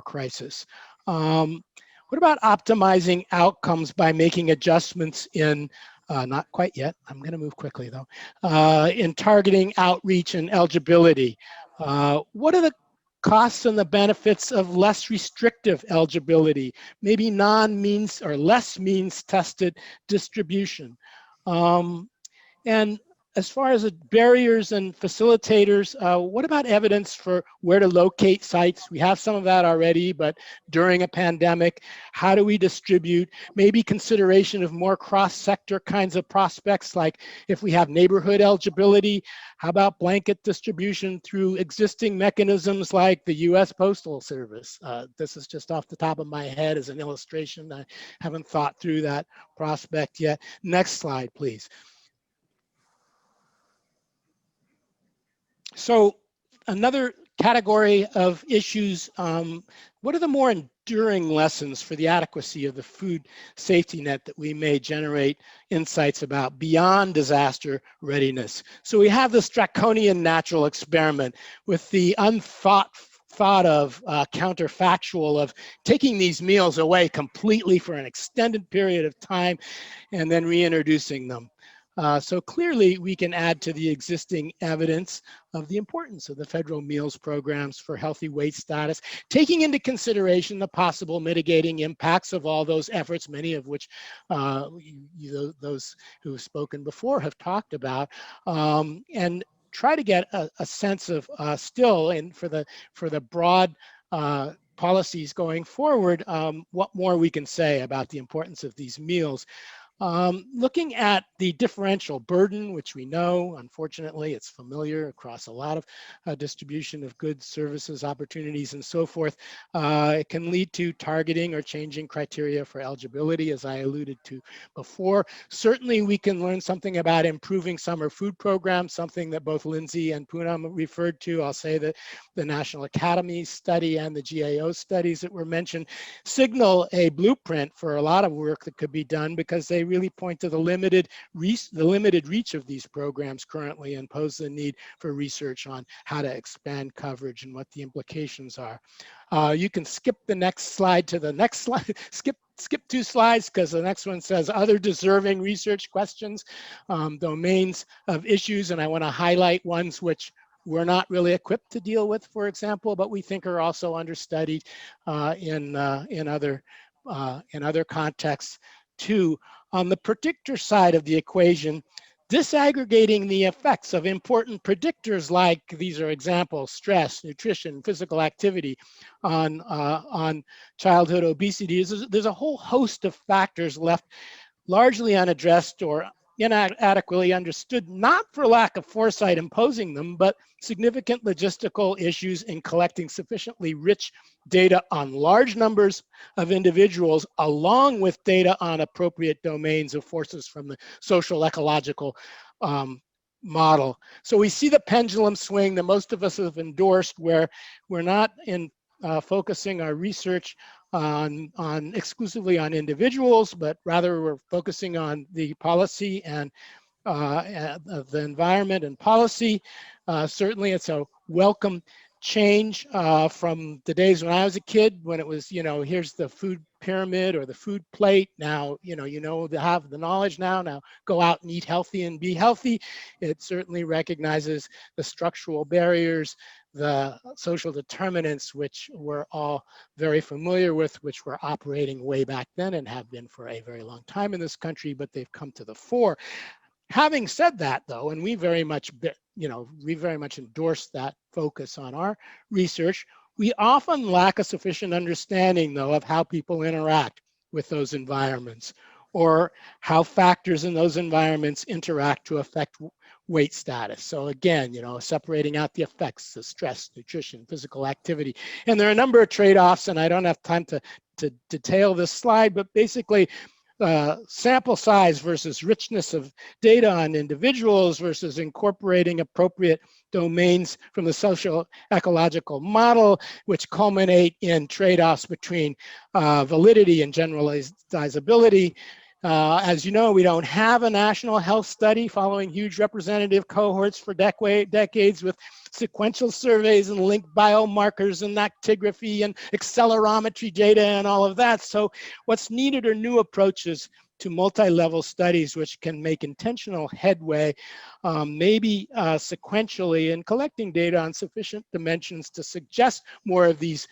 crisis. What about optimizing outcomes by making adjustments in not quite yet, I'm going to move quickly though, in targeting outreach and eligibility? What are the costs and the benefits of less restrictive eligibility, maybe non-means or less means tested distribution? And as far as barriers and facilitators, what about evidence for where to locate sites? We have some of that already, but during a pandemic, how do we distribute? Maybe consideration of more cross-sector kinds of prospects, like if we have neighborhood eligibility, how about blanket distribution through existing mechanisms like the US Postal Service? This is just off the top of my head as an illustration. I haven't thought through that prospect yet. Next slide, please. So another category of issues, what are the more enduring lessons for the adequacy of the food safety net that we may generate insights about beyond disaster readiness? So we have this draconian natural experiment with the unthought of counterfactual of taking these meals away completely for an extended period of time and then reintroducing them. So clearly we can add to the existing evidence of the importance of the federal meals programs for healthy weight status, taking into consideration the possible mitigating impacts of all those efforts, many of which those who have spoken before have talked about, and try to get a sense of still, and for the broad policies going forward, what more we can say about the importance of these meals. Looking at the differential burden, which we know, unfortunately, it's familiar across a lot of distribution of goods, services, opportunities, and so forth. It can lead to targeting or changing criteria for eligibility, as I alluded to before. Certainly, we can learn something about improving summer food programs, something that both Lindsay and Poonam referred to. I'll say that the National Academy study and the GAO studies that were mentioned signal a blueprint for a lot of work that could be done, because they really point to the limited reach of these programs currently and pose the need for research on how to expand coverage and what the implications are. You can skip the next slide to the next slide, skip 2 slides, because the next one says other deserving research questions, domains of issues, and I want to highlight ones which we're not really equipped to deal with, for example, but we think are also understudied in other contexts too. On the predictor side of the equation, disaggregating the effects of important predictors like, these are examples, stress, nutrition, physical activity on childhood obesity. There's a whole host of factors left largely unaddressed or inadequately understood, not for lack of foresight imposing them, but significant logistical issues in collecting sufficiently rich data on large numbers of individuals, along with data on appropriate domains of forces from the social ecological model. So we see the pendulum swing that most of us have endorsed, where we're not focusing our research exclusively on individuals, but rather we're focusing on the policy and of the environment and policy. Certainly it's a welcome change from the days when I was a kid, when it was, here's the food pyramid or the food plate. Now, they have the knowledge now go out and eat healthy and be healthy. It certainly recognizes the structural barriers, the social determinants, which we're all very familiar with, which were operating way back then and have been for a very long time in this country, but they've come to the fore. Having said that, though, and we very much endorse that focus on our research, we often lack a sufficient understanding, though, of how people interact with those environments, or how factors in those environments interact to affect weight status. So again, separating out the effects of stress, nutrition, physical activity. And there are a number of trade-offs, and I don't have time to detail this slide, but basically, sample size versus richness of data on individuals versus incorporating appropriate domains from the social ecological model, which culminate in trade-offs between validity and generalizability. As you know, we don't have a national health study following huge representative cohorts for decades with sequential surveys and linked biomarkers and actigraphy and accelerometry data and all of that. So what's needed are new approaches to multi-level studies which can make intentional headway, maybe sequentially, in collecting data on sufficient dimensions to suggest more of these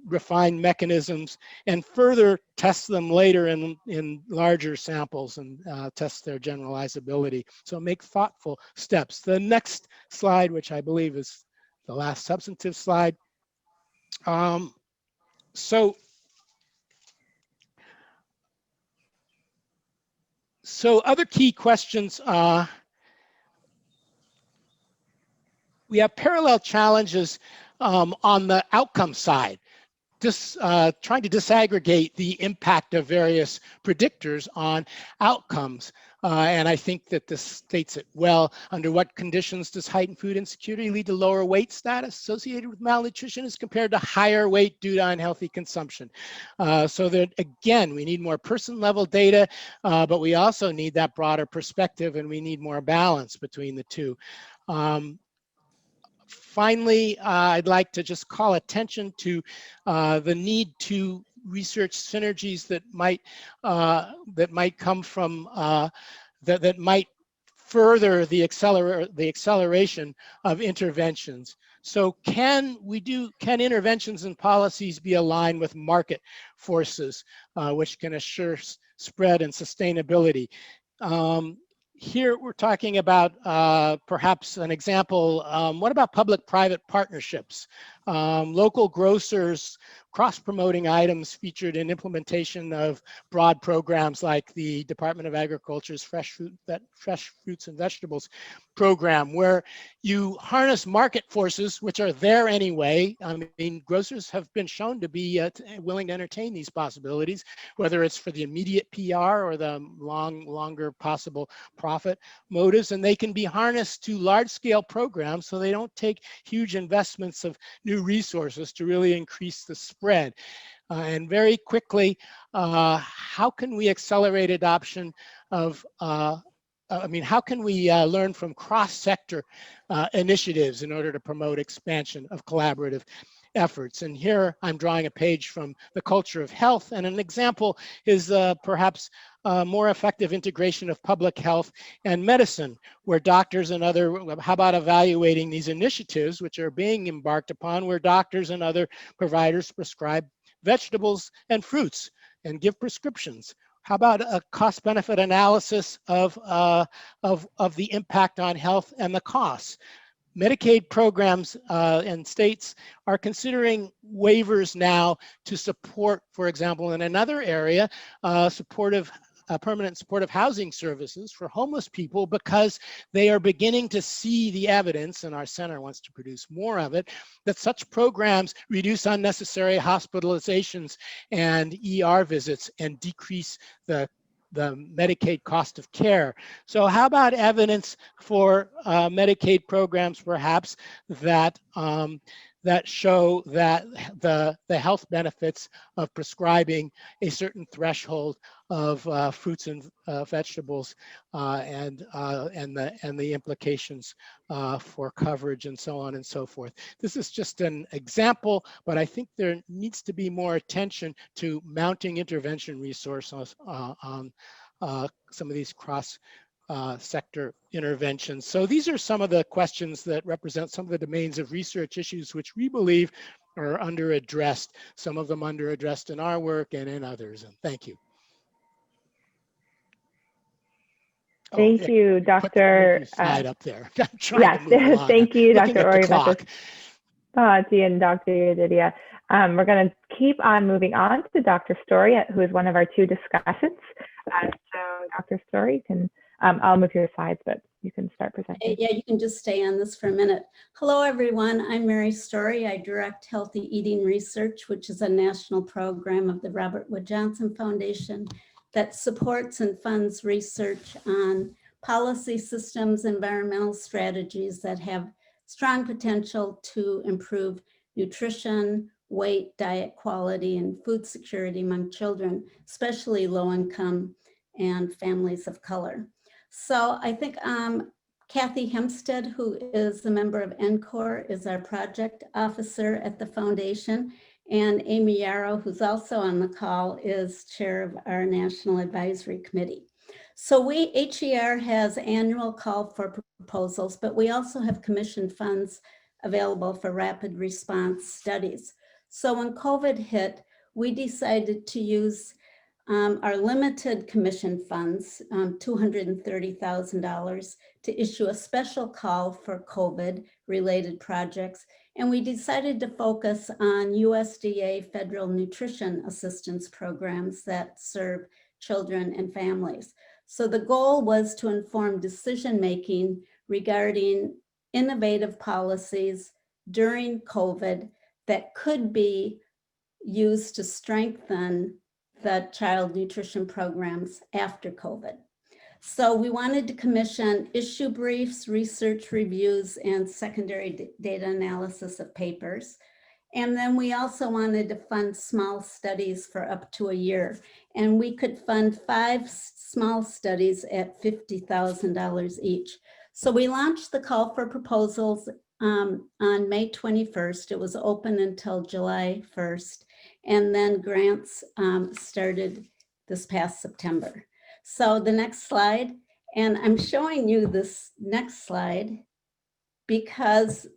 refined mechanisms, and further test them later in larger samples and test their generalizability. So make thoughtful steps. The next slide, which I believe is the last substantive slide. So other key questions, we have parallel challenges on the outcome side, just trying to disaggregate the impact of various predictors on outcomes. And I think that this states it well. Under what conditions does heightened food insecurity lead to lower weight status associated with malnutrition as compared to higher weight due to unhealthy consumption? So that, again, we need more person-level data, but we also need that broader perspective, and we need more balance between the two. Finally, I'd like to just call attention to the need to research synergies that might come from that might further the acceleration of interventions. So can interventions and policies be aligned with market forces, which can assure spread and sustainability? Here we're talking about perhaps an example. What about public-private partnerships? Local grocers cross-promoting items featured in implementation of broad programs like the Department of Agriculture's Fresh Fruits and Vegetables program, where you harness market forces, which are there anyway. I mean, grocers have been shown to be willing to entertain these possibilities, whether it's for the immediate PR or the longer possible profit motives, and they can be harnessed to large-scale programs, so they don't take huge investments of new resources to really increase the spread. And very quickly, how can we accelerate adoption of how can we learn from cross-sector initiatives in order to promote expansion of collaborative efforts? And here I'm drawing a page from the culture of health, and an example is perhaps more effective integration of public health and medicine, where doctors and how about evaluating these initiatives which are being embarked upon, where doctors and other providers prescribe vegetables and fruits and give prescriptions, How about a cost-benefit analysis of the impact on health and the costs? Medicaid programs and states are considering waivers now to support, for example, in another area, permanent supportive housing services for homeless people, because they are beginning to see the evidence, and our center wants to produce more of it, that such programs reduce unnecessary hospitalizations and ER visits and decrease the Medicaid cost of care. So how about evidence for Medicaid programs, perhaps, that that show that the health benefits of prescribing a certain threshold of fruits and vegetables and the implications for coverage and so on and so forth. This is just an example, but I think there needs to be more attention to mounting intervention resources on some of these cross sector interventions. So these are some of the questions that represent some of the domains of research issues which we believe are underaddressed, some of them underaddressed in our work and in others. And thank you. Thank you, Dr. Slide up there. I'm trying yes, to move on. thank you, Looking Dr. at the clock. Orivatis and Dr. Yedidia. We're going to keep on moving on to Dr. Story, who is one of our two discussants. So Dr. Story, can I'll move your slides, but you can start presenting. Yeah, you can just stay on this for a minute. Hello, everyone. I'm Mary Story. I direct Healthy Eating Research, which is a national program of the Robert Wood Johnson Foundation that supports and funds research on policy systems, environmental strategies that have strong potential to improve nutrition, weight, diet quality, and food security among children, especially low-income and families of color. So I think Kathy Hempstead, who is a member of NCORE, is our project officer at the foundation. And Amy Yarrow, who's also on the call, is chair of our National Advisory Committee. So HER has annual call for proposals, but we also have commission funds available for rapid response studies. So when COVID hit, we decided to use our limited commission funds, $230,000, to issue a special call for COVID-related projects. And we decided to focus on USDA federal nutrition assistance programs that serve children and families. So the goal was to inform decision-making regarding innovative policies during COVID that could be used to strengthen the child nutrition programs after COVID. So we wanted to commission issue briefs, research reviews, and secondary data analysis of papers. And then we also wanted to fund small studies for up to a year. And we could fund 5 small studies at $50,000 each. So we launched the call for proposals on May 21st. It was open until July 1st. And then grants started this past September. So the next slide, and I'm showing you this next slide because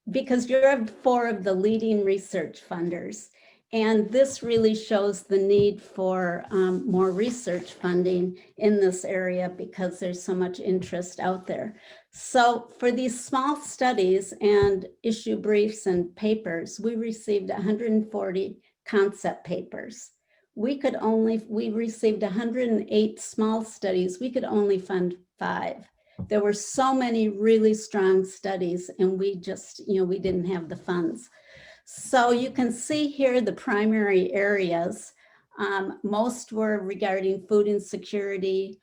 you're 4 of the leading research funders. And this really shows the need for more research funding in this area because there's so much interest out there. So for these small studies and issue briefs and papers, we received 140 concept papers. We received 108 small studies. We could only fund 5. There were so many really strong studies and we just, we didn't have the funds. So you can see here the primary areas. Most were regarding food insecurity,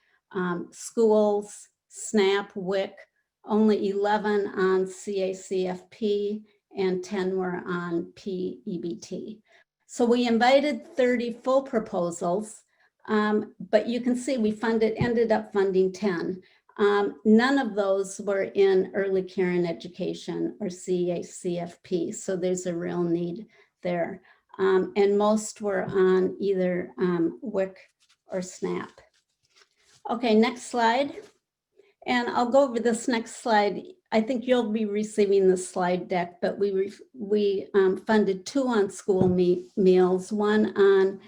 schools, SNAP, WIC, only 11 on CACFP, and 10 were on PEBT. So we invited 30 full proposals, but you can see we ended up funding 10. None of those were in early care and education or CACFP, so there's a real need there. And most were on either WIC or SNAP. Okay, next slide. And I'll go over this next slide. I think you'll be receiving the slide deck, but we funded 2 on school meals, 1 on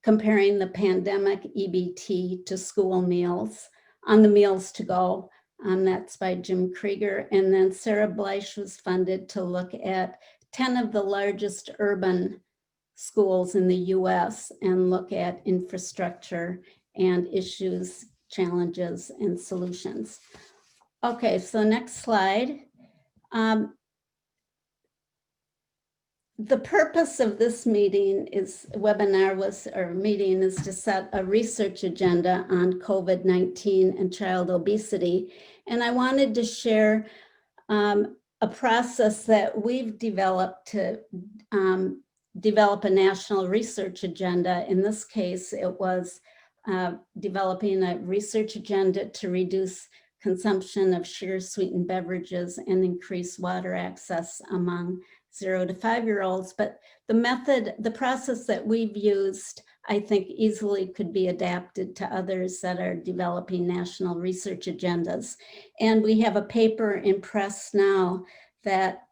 comparing the pandemic EBT to school meals on the Meals to Go. That's by Jim Krieger. And then Sarah Bleich was funded to look at 10 of the largest urban schools in the US and look at infrastructure and issues, challenges, and solutions. Okay, so next slide. The purpose of this meeting is to set a research agenda on COVID-19 and child obesity. And I wanted to share a process that we've developed to develop a national research agenda. In this case, it was developing a research agenda to reduce consumption of sugar sweetened beverages and increase water access among 0 to 5-year-olds. But the process that we've used, I think easily could be adapted to others that are developing national research agendas. And we have a paper in press now that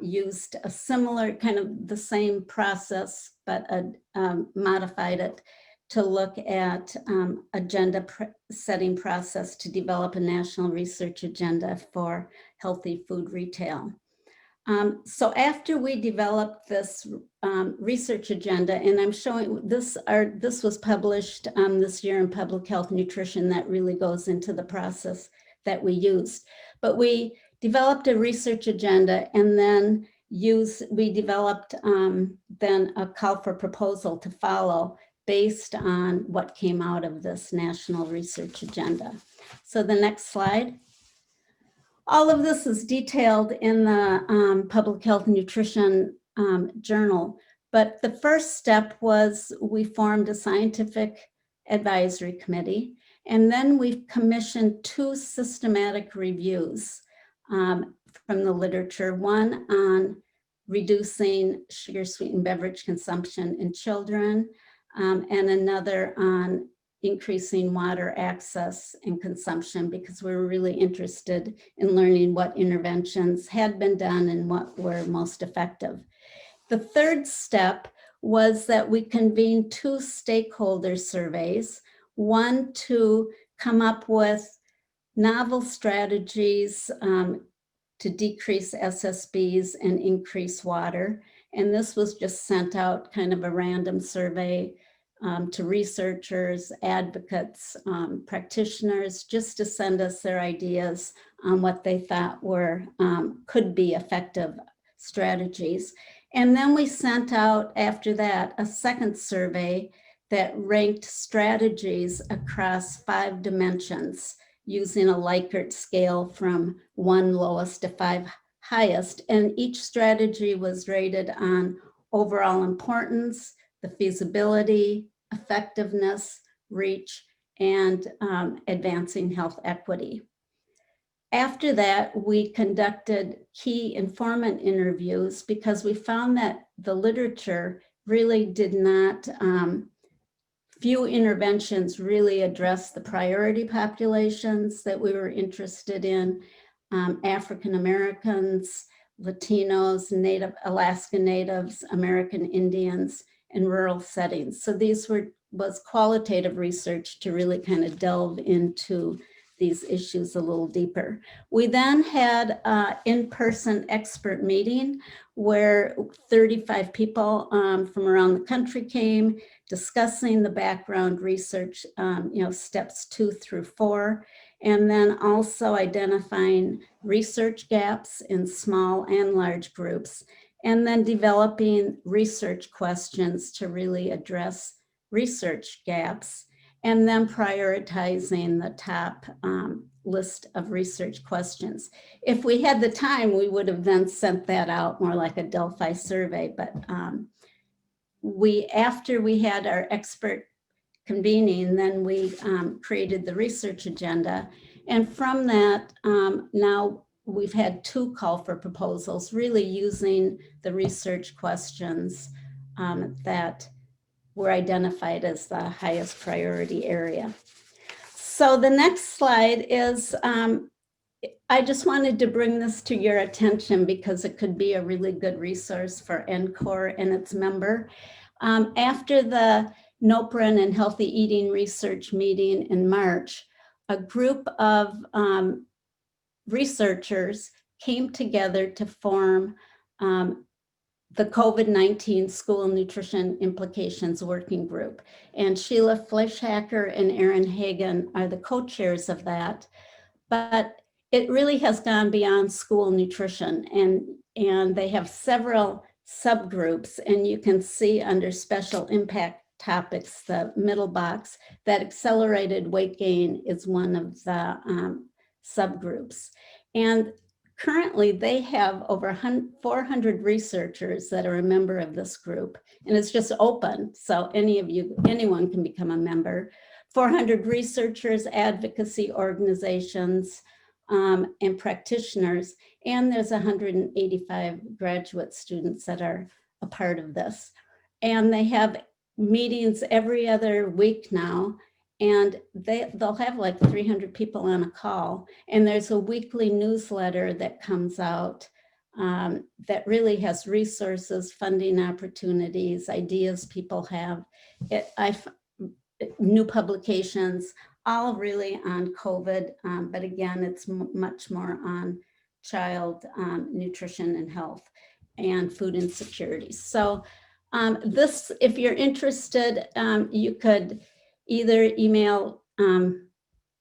used a similar, kind of the same process, but modified it to look at agenda setting process to develop a national research agenda for healthy food retail. So after we developed this research agenda, and I'm showing this was published this year in Public Health Nutrition, that really goes into the process that we used. But we developed a research agenda, and then we developed then a call for proposal to follow based on what came out of this national research agenda. So the next slide. All of this is detailed in the Public Health Nutrition journal, but the first step was we formed a scientific advisory committee, and then we've commissioned 2 systematic reviews from the literature, one on reducing sugar sweetened beverage consumption in children, and another on increasing water access and consumption, because we're really interested in learning what interventions had been done and what were most effective. The third step was that we convened 2 stakeholder surveys, one to come up with novel strategies to decrease SSBs and increase water. And this was just sent out kind of a random survey to researchers, advocates, practitioners, just to send us their ideas on what they thought were could be effective strategies. And then we sent out after that a second survey that ranked strategies across 5 dimensions using a Likert scale from 1 lowest to 5 highest. And each strategy was rated on overall importance, the feasibility, effectiveness, reach, and advancing health equity. After that, we conducted key informant interviews because we found that the literature really did not, few interventions really addressed the priority populations that we were interested in, African Americans, Latinos, Alaska Natives, American Indians, and rural settings. So these was qualitative research to really kind of delve into these issues a little deeper. We then had an in-person expert meeting where 35 people from around the country came, discussing the background research, steps 2 through 4, and then also identifying research gaps in small and large groups, and then developing research questions to really address research gaps, and then prioritizing the top list of research questions. If we had the time, we would have then sent that out more like a Delphi survey, but after we had our expert convening, then we created the research agenda. And from that, now we've had 2 call for proposals, really using the research questions that were identified as the highest priority area. So the next slide is, I just wanted to bring this to your attention because it could be a really good resource for NCORE and its member. After the NOPRIN and Healthy Eating Research meeting in March, a group of researchers came together to form the COVID-19 School Nutrition Implications Working Group. And Sheila Fleischhacker and Erin Hagen are the co-chairs of that. But it really has gone beyond school nutrition, and they have several subgroups, and you can see under special impact topics, the middle box, that accelerated weight gain is one of the subgroups. And currently they have over 400 researchers that are a member of this group, and it's just open, so anyone can become a member. 400 researchers, advocacy organizations, and practitioners, and there's 185 graduate students that are a part of this. And they have meetings every other week now, and they'll have like 300 people on a call. And there's a weekly newsletter that comes out that really has resources, funding opportunities, ideas people have. New publications, all really on COVID, but again, it's much more on child nutrition and health and food insecurity. So this, if you're interested, you could either email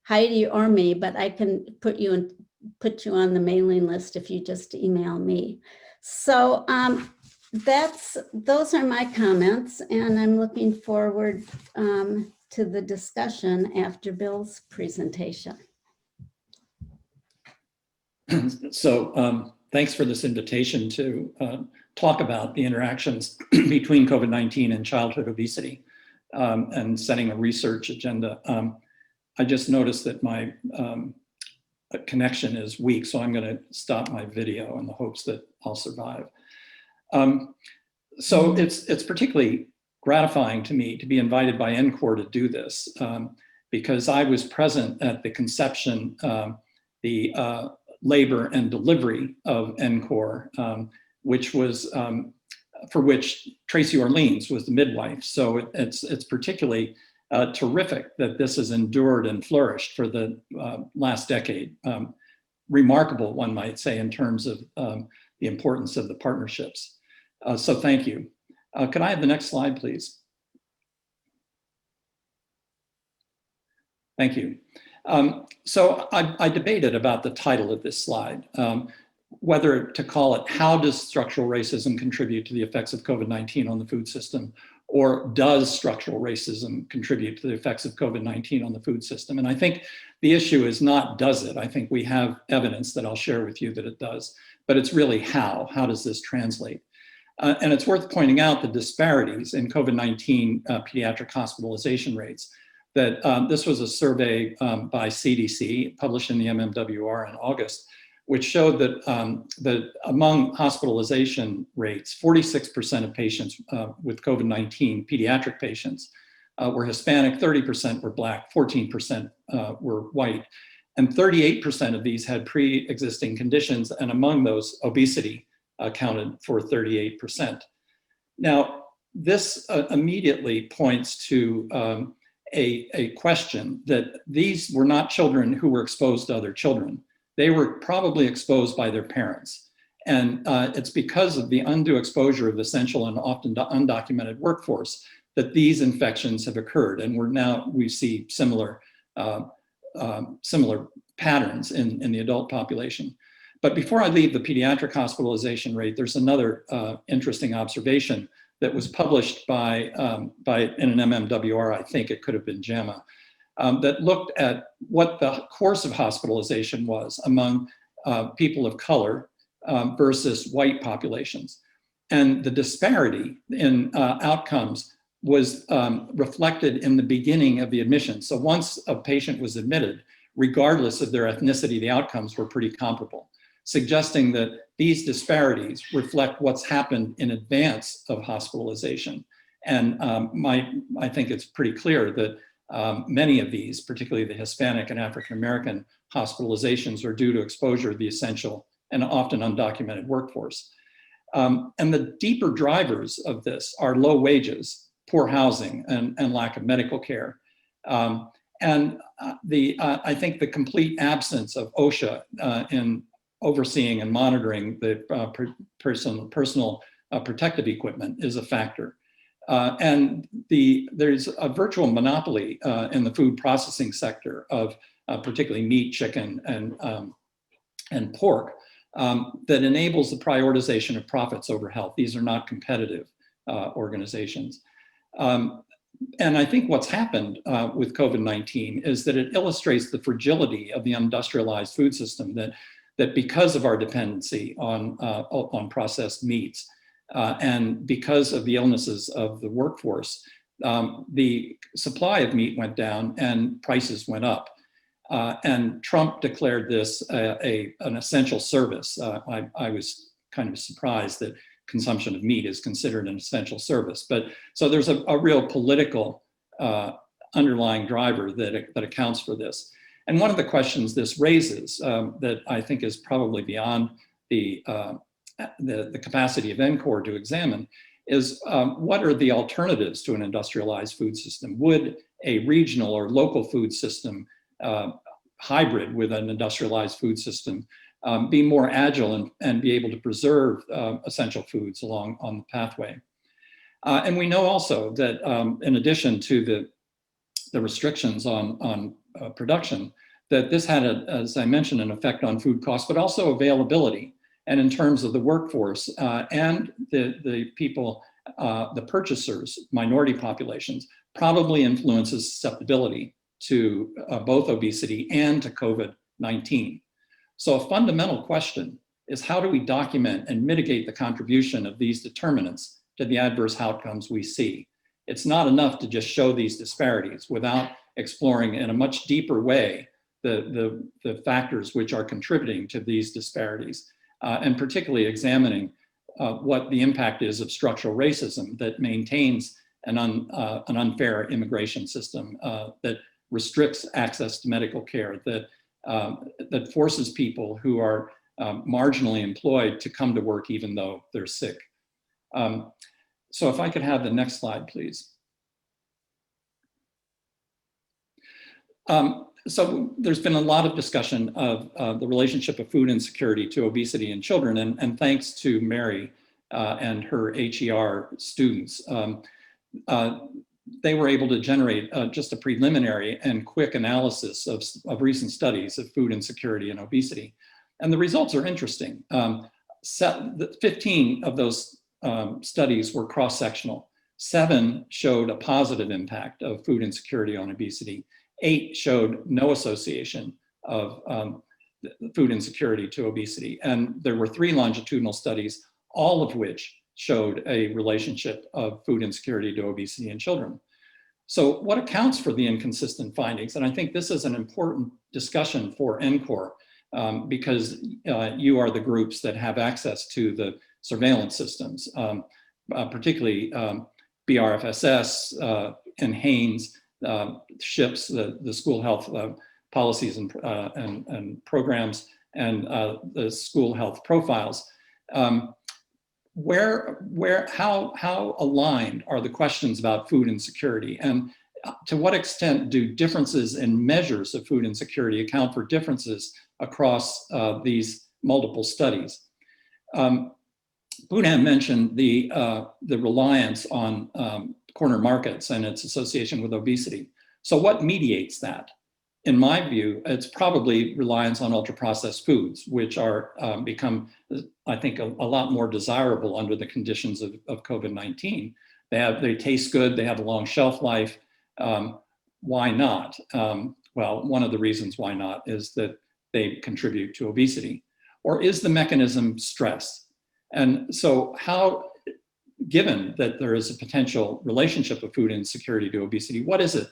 Heidi or me, but I can put you on the mailing list if you just email me. So those are my comments, and I'm looking forward to the discussion after Bill's presentation. So thanks for this invitation to talk about the interactions between COVID-19 and childhood obesity and setting a research agenda. I just noticed that my connection is weak, so I'm going to stop my video in the hopes that I'll survive. So it's particularly gratifying to me to be invited by NCORE to do this because I was present at the conception, the labor and delivery of NCORE, which was for which Tracy Orleans was the midwife. So it's particularly terrific that this has endured and flourished for the last decade. Remarkable, one might say, in terms of the importance of the partnerships. So thank you. Could I have the next slide, please? Thank you. So I debated about the title of this slide, whether to call it, how does structural racism contribute to the effects of COVID-19 on the food system? Or does structural racism contribute to the effects of COVID-19 on the food system? And I think the issue is not does it. I think we have evidence that I'll share with you that it does, but it's really how. How does this translate? And it's worth pointing out the disparities in COVID-19 pediatric hospitalization rates. That this was a survey by CDC published in the MMWR in August, which showed that, that among hospitalization rates, 46% of patients with COVID-19, pediatric patients, were Hispanic, 30% were Black, 14% were white, and 38% of these had pre-existing conditions, and among those, obesity accounted for 38%. Now, this immediately points to a question that these were not children who were exposed to other children. They were probably exposed by their parents. And it's because of the undue exposure of essential and often undocumented workforce that these infections have occurred. And we see similar patterns in the adult population. But before I leave the pediatric hospitalization rate, there's another interesting observation that was published in an MMWR, I think it could have been JAMA, that looked at what the course of hospitalization was among people of color versus white populations. And the disparity in outcomes was reflected in the beginning of the admission. So once a patient was admitted, regardless of their ethnicity, the outcomes were pretty comparable, suggesting that these disparities reflect what's happened in advance of hospitalization. And I think it's pretty clear that many of these, particularly the Hispanic and African-American hospitalizations, are due to exposure to the essential and often undocumented workforce. And the deeper drivers of this are low wages, poor housing and lack of medical care. I think the complete absence of OSHA in overseeing and monitoring the personal protective equipment is a factor. There's a virtual monopoly in the food processing sector of particularly meat, chicken, and pork that enables the prioritization of profits over health. These are not competitive organizations. And I think what's happened with COVID-19 is that it illustrates the fragility of the industrialized food system, that because of our dependency on processed meats and because of the illnesses of the workforce, the supply of meat went down and prices went up. And Trump declared this an essential service. I was kind of surprised that consumption of meat is considered an essential service. But so there's a real political underlying driver that accounts for this. And one of the questions this raises that I think is probably beyond the capacity of NCORE to examine is what are the alternatives to an industrialized food system? Would a regional or local food system hybrid with an industrialized food system be more agile and be able to preserve essential foods along on the pathway? And we know also that in addition to the restrictions on production, that this had, as I mentioned, an effect on food costs, but also availability. And in terms of the workforce and the people, the purchasers, minority populations, probably influences susceptibility to both obesity and to COVID-19. So a fundamental question is, how do we document and mitigate the contribution of these determinants to the adverse outcomes we see? It's not enough to just show these disparities without exploring in a much deeper way the factors which are contributing to these disparities, and particularly examining what the impact is of structural racism that maintains an unfair immigration system that restricts access to medical care, that forces people who are marginally employed to come to work even though they're sick. So if I could have the next slide, please. So there's been a lot of discussion of the relationship of food insecurity to obesity in children, and thanks to Mary and her HER students, they were able to generate just a preliminary and quick analysis of recent studies of food insecurity and obesity. And the results are interesting. 15 of those studies were cross-sectional. 7 showed a positive impact of food insecurity on obesity. 8 showed no association of food insecurity to obesity. And there were 3 longitudinal studies, all of which showed a relationship of food insecurity to obesity in children. So what accounts for the inconsistent findings? And I think this is an important discussion for NCORE because you are the groups that have access to the surveillance systems, particularly BRFSS and Haynes, SHIPS, the school health policies and programs, and the school health profiles. How aligned are the questions about food insecurity, and to what extent do differences in measures of food insecurity account for differences across these multiple studies? Poonam mentioned the reliance on corner markets and its association with obesity. So what mediates that? In my view, it's probably reliance on ultra-processed foods, which are become, I think, a lot more desirable under the conditions of COVID-19. They taste good, they have a long shelf life. Why not? Well, one of the reasons why not is that they contribute to obesity. Or is the mechanism stress? And so given that there is a potential relationship of food insecurity to obesity, what is it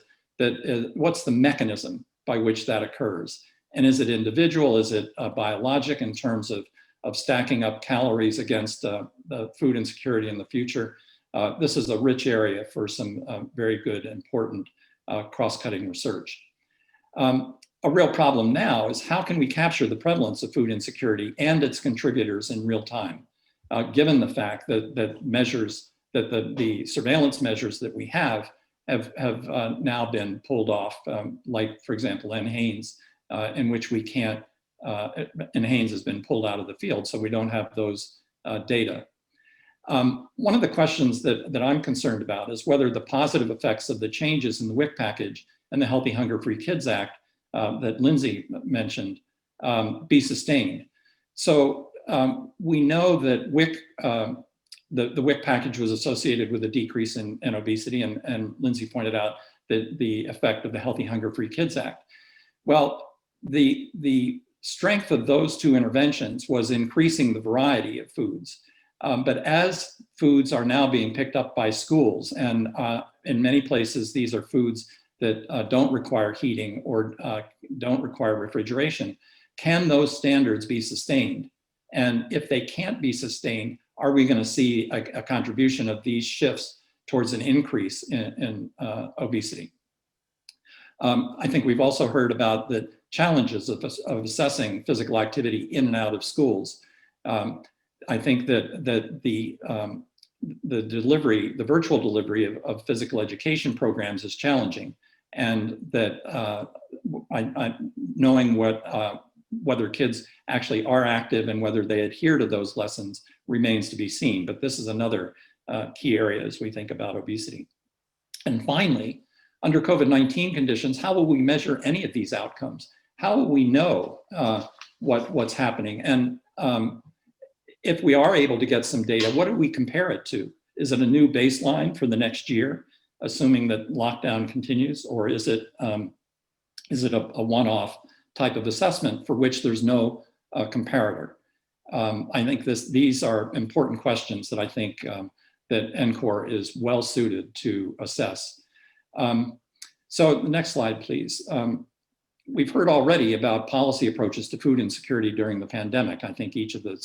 what's the mechanism by which that occurs? And is it individual? Is it biologic in terms of stacking up calories against the food insecurity in the future? This is a rich area for some very good, important cross-cutting research. A real problem now is, how can we capture the prevalence of food insecurity and its contributors in real time, given the fact that measures that the surveillance measures that we have now been pulled off, like, for example, NHANES, in which we can't, NHANES has been pulled out of the field, so we don't have those data. One of the questions that I'm concerned about is whether the positive effects of the changes in the WIC package and the Healthy Hunger-Free Kids Act that Lindsay mentioned be sustained. So we know that the WIC package was associated with a decrease in obesity, and Lindsay pointed out that the effect of the Healthy Hunger-Free Kids Act. Well, the strength of those two interventions was increasing the variety of foods. But as foods are now being picked up by schools, and in many places, these are foods that don't require heating or don't require refrigeration, can those standards be sustained? And if they can't be sustained, are we going to see a contribution of these shifts towards an increase in obesity? I think we've also heard about the challenges of assessing physical activity in and out of schools. I think that the virtual delivery of physical education programs is challenging, and that knowing whether kids actually are active and whether they adhere to those lessons remains to be seen. But this is another key area as we think about obesity. And finally, under COVID-19 conditions, how will we measure any of these outcomes? How will we know what's happening? And if we are able to get some data, what do we compare it to? Is it a new baseline for the next year, assuming that lockdown continues, or is it a one-off type of assessment for which there's no comparator? I think these are important questions that I think that NCORE is well suited to assess. So the next slide, please. We've heard already about policy approaches to food insecurity during the pandemic. I think each of the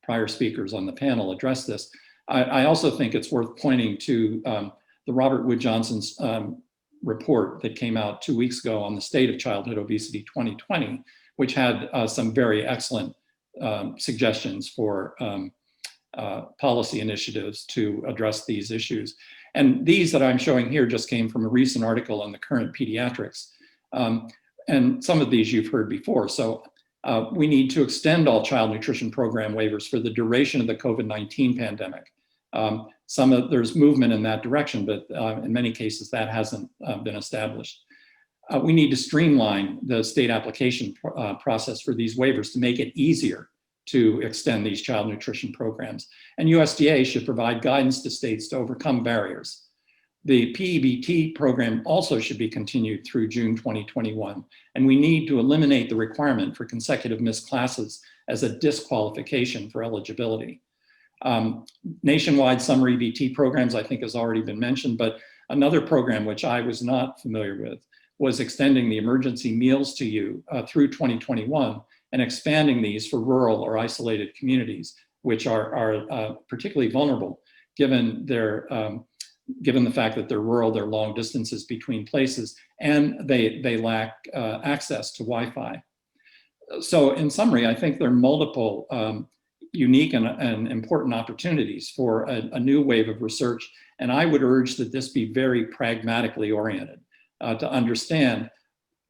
prior speakers on the panel addressed this. I also think it's worth pointing to the Robert Wood Johnson's report that came out 2 weeks ago on the state of childhood obesity 2020, which had some very excellent suggestions for policy initiatives to address these issues. And these that I'm showing here just came from a recent article in the Current Pediatrics. And some of these you've heard before. So we need to extend all child nutrition program waivers for the duration of the COVID-19 pandemic. There's movement in that direction, but in many cases that hasn't been established. We need to streamline the state application process for these waivers to make it easier to extend these child nutrition programs. And USDA should provide guidance to states to overcome barriers. The PEBT program also should be continued through June 2021, and we need to eliminate the requirement for consecutive missed classes as a disqualification for eligibility. Nationwide summer EBT programs, I think, has already been mentioned, but another program which I was not familiar with was extending the emergency meals to you through 2021 and expanding these for rural or isolated communities, which are particularly vulnerable given the fact that they're rural, they're long distances between places, and they lack access to Wi-Fi. So in summary, I think there are multiple unique and important opportunities for a new wave of research. And I would urge that this be very pragmatically oriented to understand,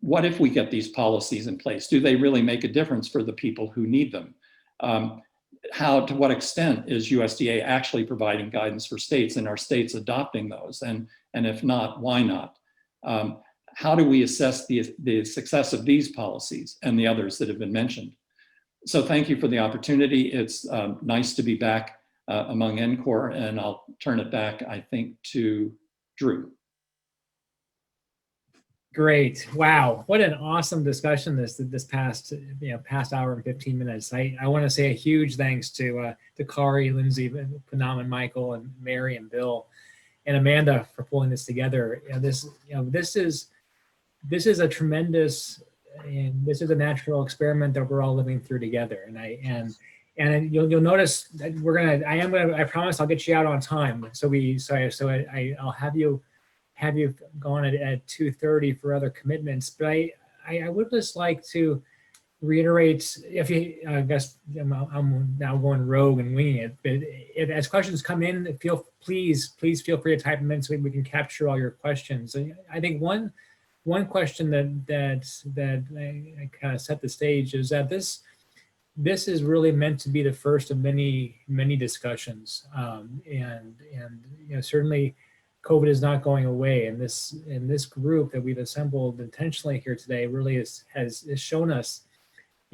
what if we get these policies in place? Do they really make a difference for the people who need them? To what extent is USDA actually providing guidance for states, and are states adopting those? And if not, why not? How do we assess the success of these policies and the others that have been mentioned? So thank you for the opportunity. It's nice to be back among NCORE, and I'll turn it back, I think, to Drew. Great. Wow. What an awesome discussion this past hour and 15 minutes. I want to say a huge thanks to Kari, Lindsay, Panam, and Michael, and Mary, and Bill, and Amanda for pulling this together. This is a tremendous, and this is a natural experiment that we're all living through together. And you'll notice that I promise I'll get you out on time. I'll have you gone at 2:30 for other commitments. But I would just like to reiterate, if you, I guess I'm now going rogue and winging it, but as questions come in, please feel free to type them in so we can capture all your questions. I think one question that I kind of set the stage is that this is really meant to be the first of many discussions, and certainly COVID is not going away, and this group that we've assembled intentionally here today really has shown us,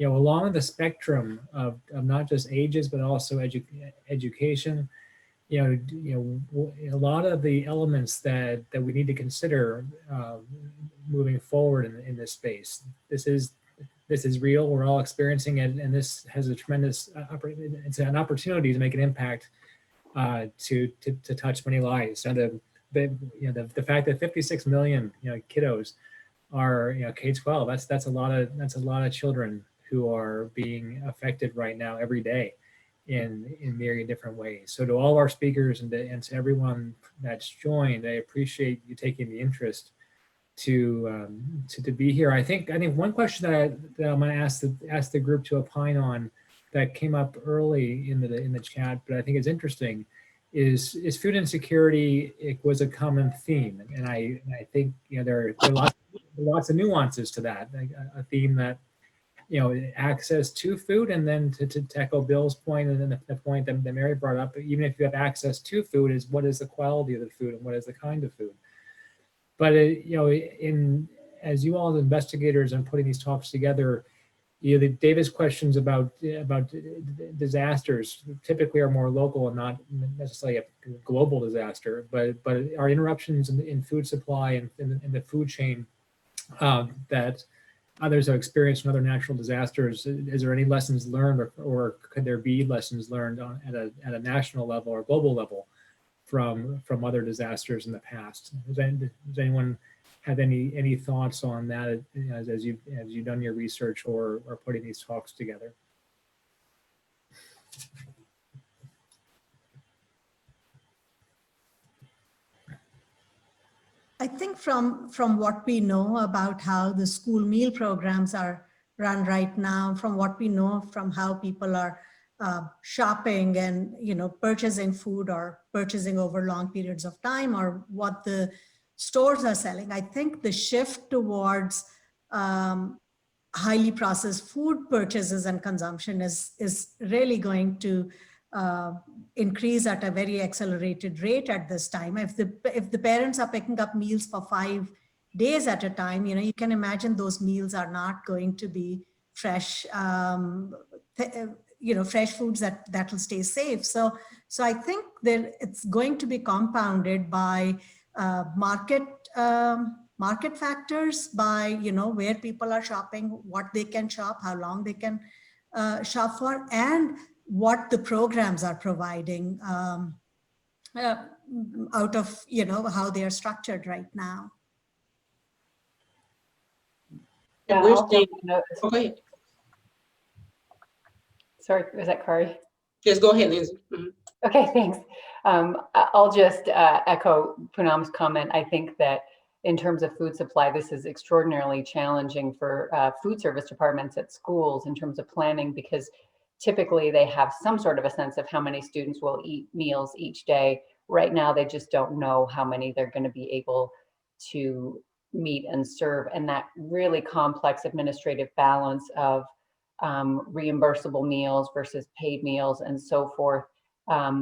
along the spectrum of not just ages but also education, a lot of the elements that we need to consider moving forward in this space. This is real. We're all experiencing it, and this has a tremendous it's an opportunity to make an impact to touch many lives. And the fact that 56 million kiddos are K-12, that's a lot of children who are being affected right now every day in myriad different ways. So to all our speakers and to everyone that's joined, I appreciate you taking the interest to be here. I think one question that I'm going to ask the group to opine on that came up early in the chat, but I think it's interesting, is food insecurity. It was a common theme, and I think there are lots of nuances to that. A theme that access to food, and then to echo Bill's point, and then the point that Mary brought up, even if you have access to food, is what is the quality of the food and what is the kind of food. But as you all as investigators and putting these talks together, David's questions about disasters typically are more local and not necessarily a global disaster, but our interruptions in food supply and in the food chain that others have experienced in other natural disasters. Is there any lessons learned, or could there be lessons learned at a national level or global level from other disasters in the past? Does anyone have any thoughts on that as you've done your research or putting these talks together? I think from what we know about how the school meal programs are run right now, from what we know from how people are shopping and purchasing food or purchasing over long periods of time, or what the stores are selling, I think the shift towards highly processed food purchases and consumption is really going to increase at a very accelerated rate at this time. If the parents are picking up meals for 5 days at a time, you can imagine those meals are not going to be fresh, fresh foods that will stay safe. So I think that it's going to be compounded by market factors, by where people are shopping, what they can shop, how long they can shop for, and what the programs are providing out of how they are structured right now. And we're seeing, go ahead. Sorry, was that Kari? Yes, go ahead, Lindsay. Mm-hmm. Okay, thanks. I'll just echo Poonam's comment. I think that in terms of food supply, this is extraordinarily challenging for food service departments at schools in terms of planning, because typically they have some sort of a sense of how many students will eat meals each day. Right now, they just don't know how many they're going to be able to meet and serve. And that really complex administrative balance of reimbursable meals versus paid meals and so forth.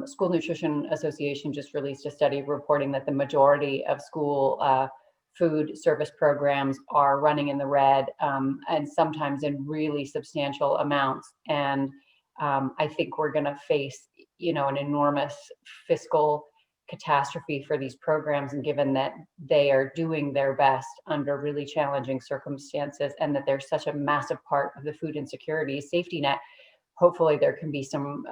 School Nutrition Association just released a study reporting that the majority of school food service programs are running in the red, and sometimes in really substantial amounts. And I think we're going to face, an enormous fiscal catastrophe for these programs, and given that they are doing their best under really challenging circumstances, and that they're such a massive part of the food insecurity safety net, hopefully there can be some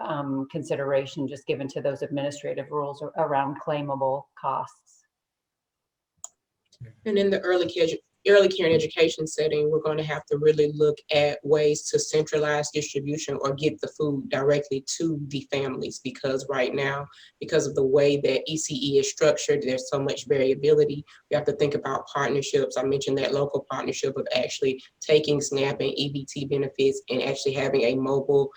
consideration just given to those administrative rules around claimable costs. And in the early early care and education setting, we're going to have to really look at ways to centralize distribution or get the food directly to the families, because right now, because of the way that ECE is structured, there's so much variability. We have to think about partnerships. I mentioned that local partnership of actually taking SNAP and EBT benefits and actually having a mobile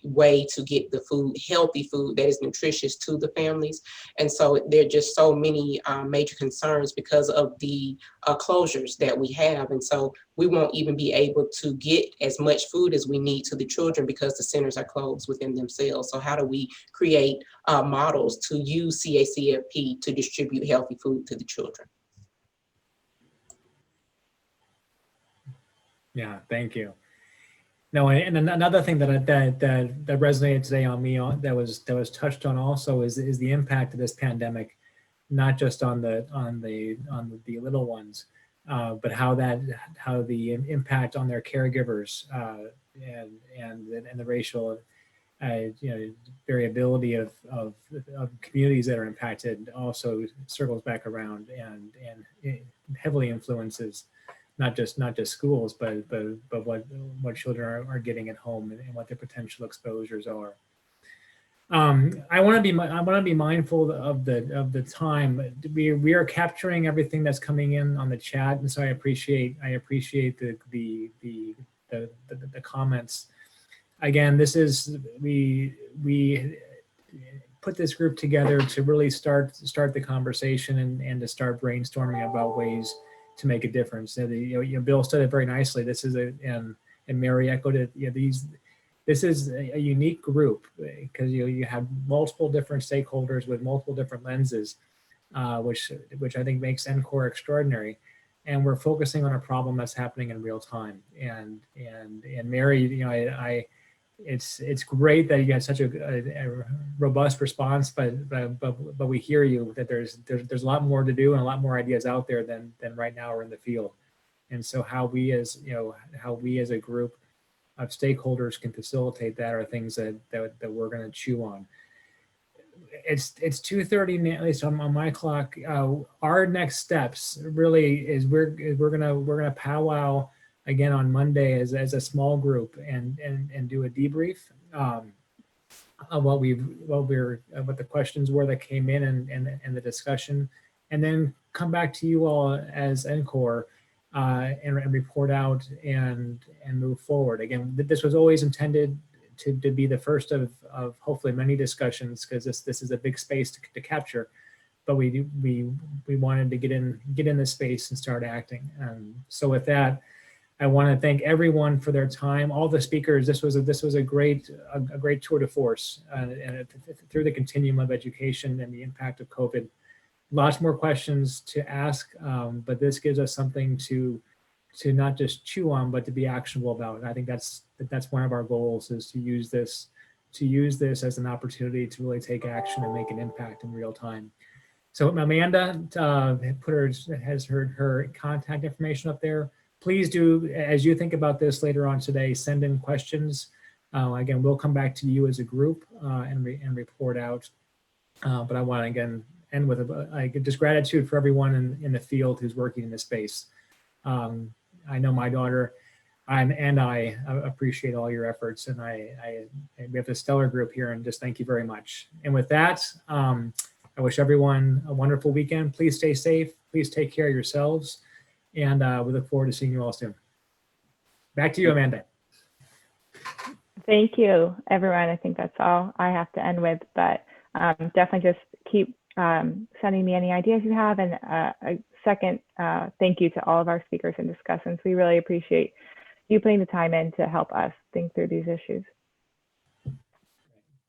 way to get the food, healthy food that is nutritious to the families. And so there are just so many major concerns because of the closures that we have. And so we won't even be able to get as much food as we need to the children because the centers are closed within themselves. So how do we create models to use CACFP to distribute healthy food to the children? Yeah, thank you. No, and another thing that resonated today on me that was touched on also is the impact of this pandemic, not just on the little ones, but how the impact on their caregivers and the racial variability of communities that are impacted also circles back around and heavily influences not just schools, but what children are getting at home and what their potential exposures are. I want to be mindful of the time. We are capturing everything that's coming in on the chat, and so I appreciate the comments. Again, this is we put this group together to really start the conversation and to start brainstorming about ways to make a difference. Bill said it very nicely. This is and Mary echoed it. This is a unique group because you have multiple different stakeholders with multiple different lenses, which I think makes NCORE extraordinary. And we're focusing on a problem that's happening in real time. And Mary, it's great that you got such a robust response, but we hear you that there's a lot more to do and a lot more ideas out there than right now are in the field. And so how we as a group of stakeholders can facilitate that are things that we're going to chew on. It's 2:30 at least on my clock. Our next steps really is we're gonna powwow again on Monday as a small group and do a debrief of what the questions were that came in and the discussion, and then come back to you all as NCORE and report out and move forward. Again, this was always intended to be the first of hopefully many discussions, because this is a big space to capture, but we wanted to get in this space and start acting. So with that, I want to thank everyone for their time. All the speakers. This was a great tour de force through the continuum of education and the impact of COVID. Lots more questions to ask, but this gives us something to not just chew on, but to be actionable about. And I think that's one of our goals, is to use this as an opportunity to really take action and make an impact in real time. So Amanda has her contact information up there. Please do, as you think about this later on today, send in questions. Again, we'll come back to you as a group and report out. But I want to again end with just gratitude for everyone in the field who's working in this space. I know my daughter and I appreciate all your efforts, and we have a stellar group here, and just thank you very much. And with that, I wish everyone a wonderful weekend. Please stay safe. Please take care of yourselves. And we look forward to seeing you all soon. Back to you, Amanda. Thank you, everyone. I think that's all I have to end with, but definitely just keep sending me any ideas you have. And a second thank you to all of our speakers and discussants. We really appreciate you putting the time in to help us think through these issues.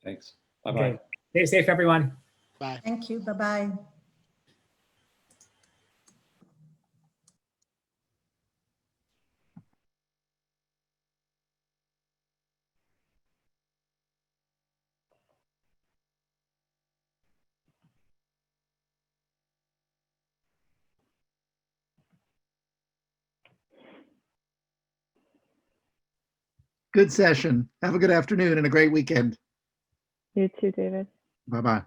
Thanks. Bye-bye. Okay. Stay safe, everyone. Bye. Thank you. Bye-bye. Good session. Have a good afternoon and a great weekend. You too, David. Bye-bye.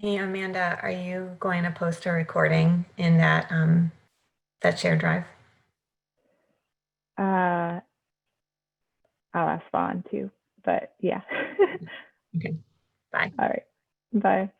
Hey, Amanda, are you going to post a recording in that that shared drive? I'll ask Vaughn too, but yeah. Okay, bye. All right, bye.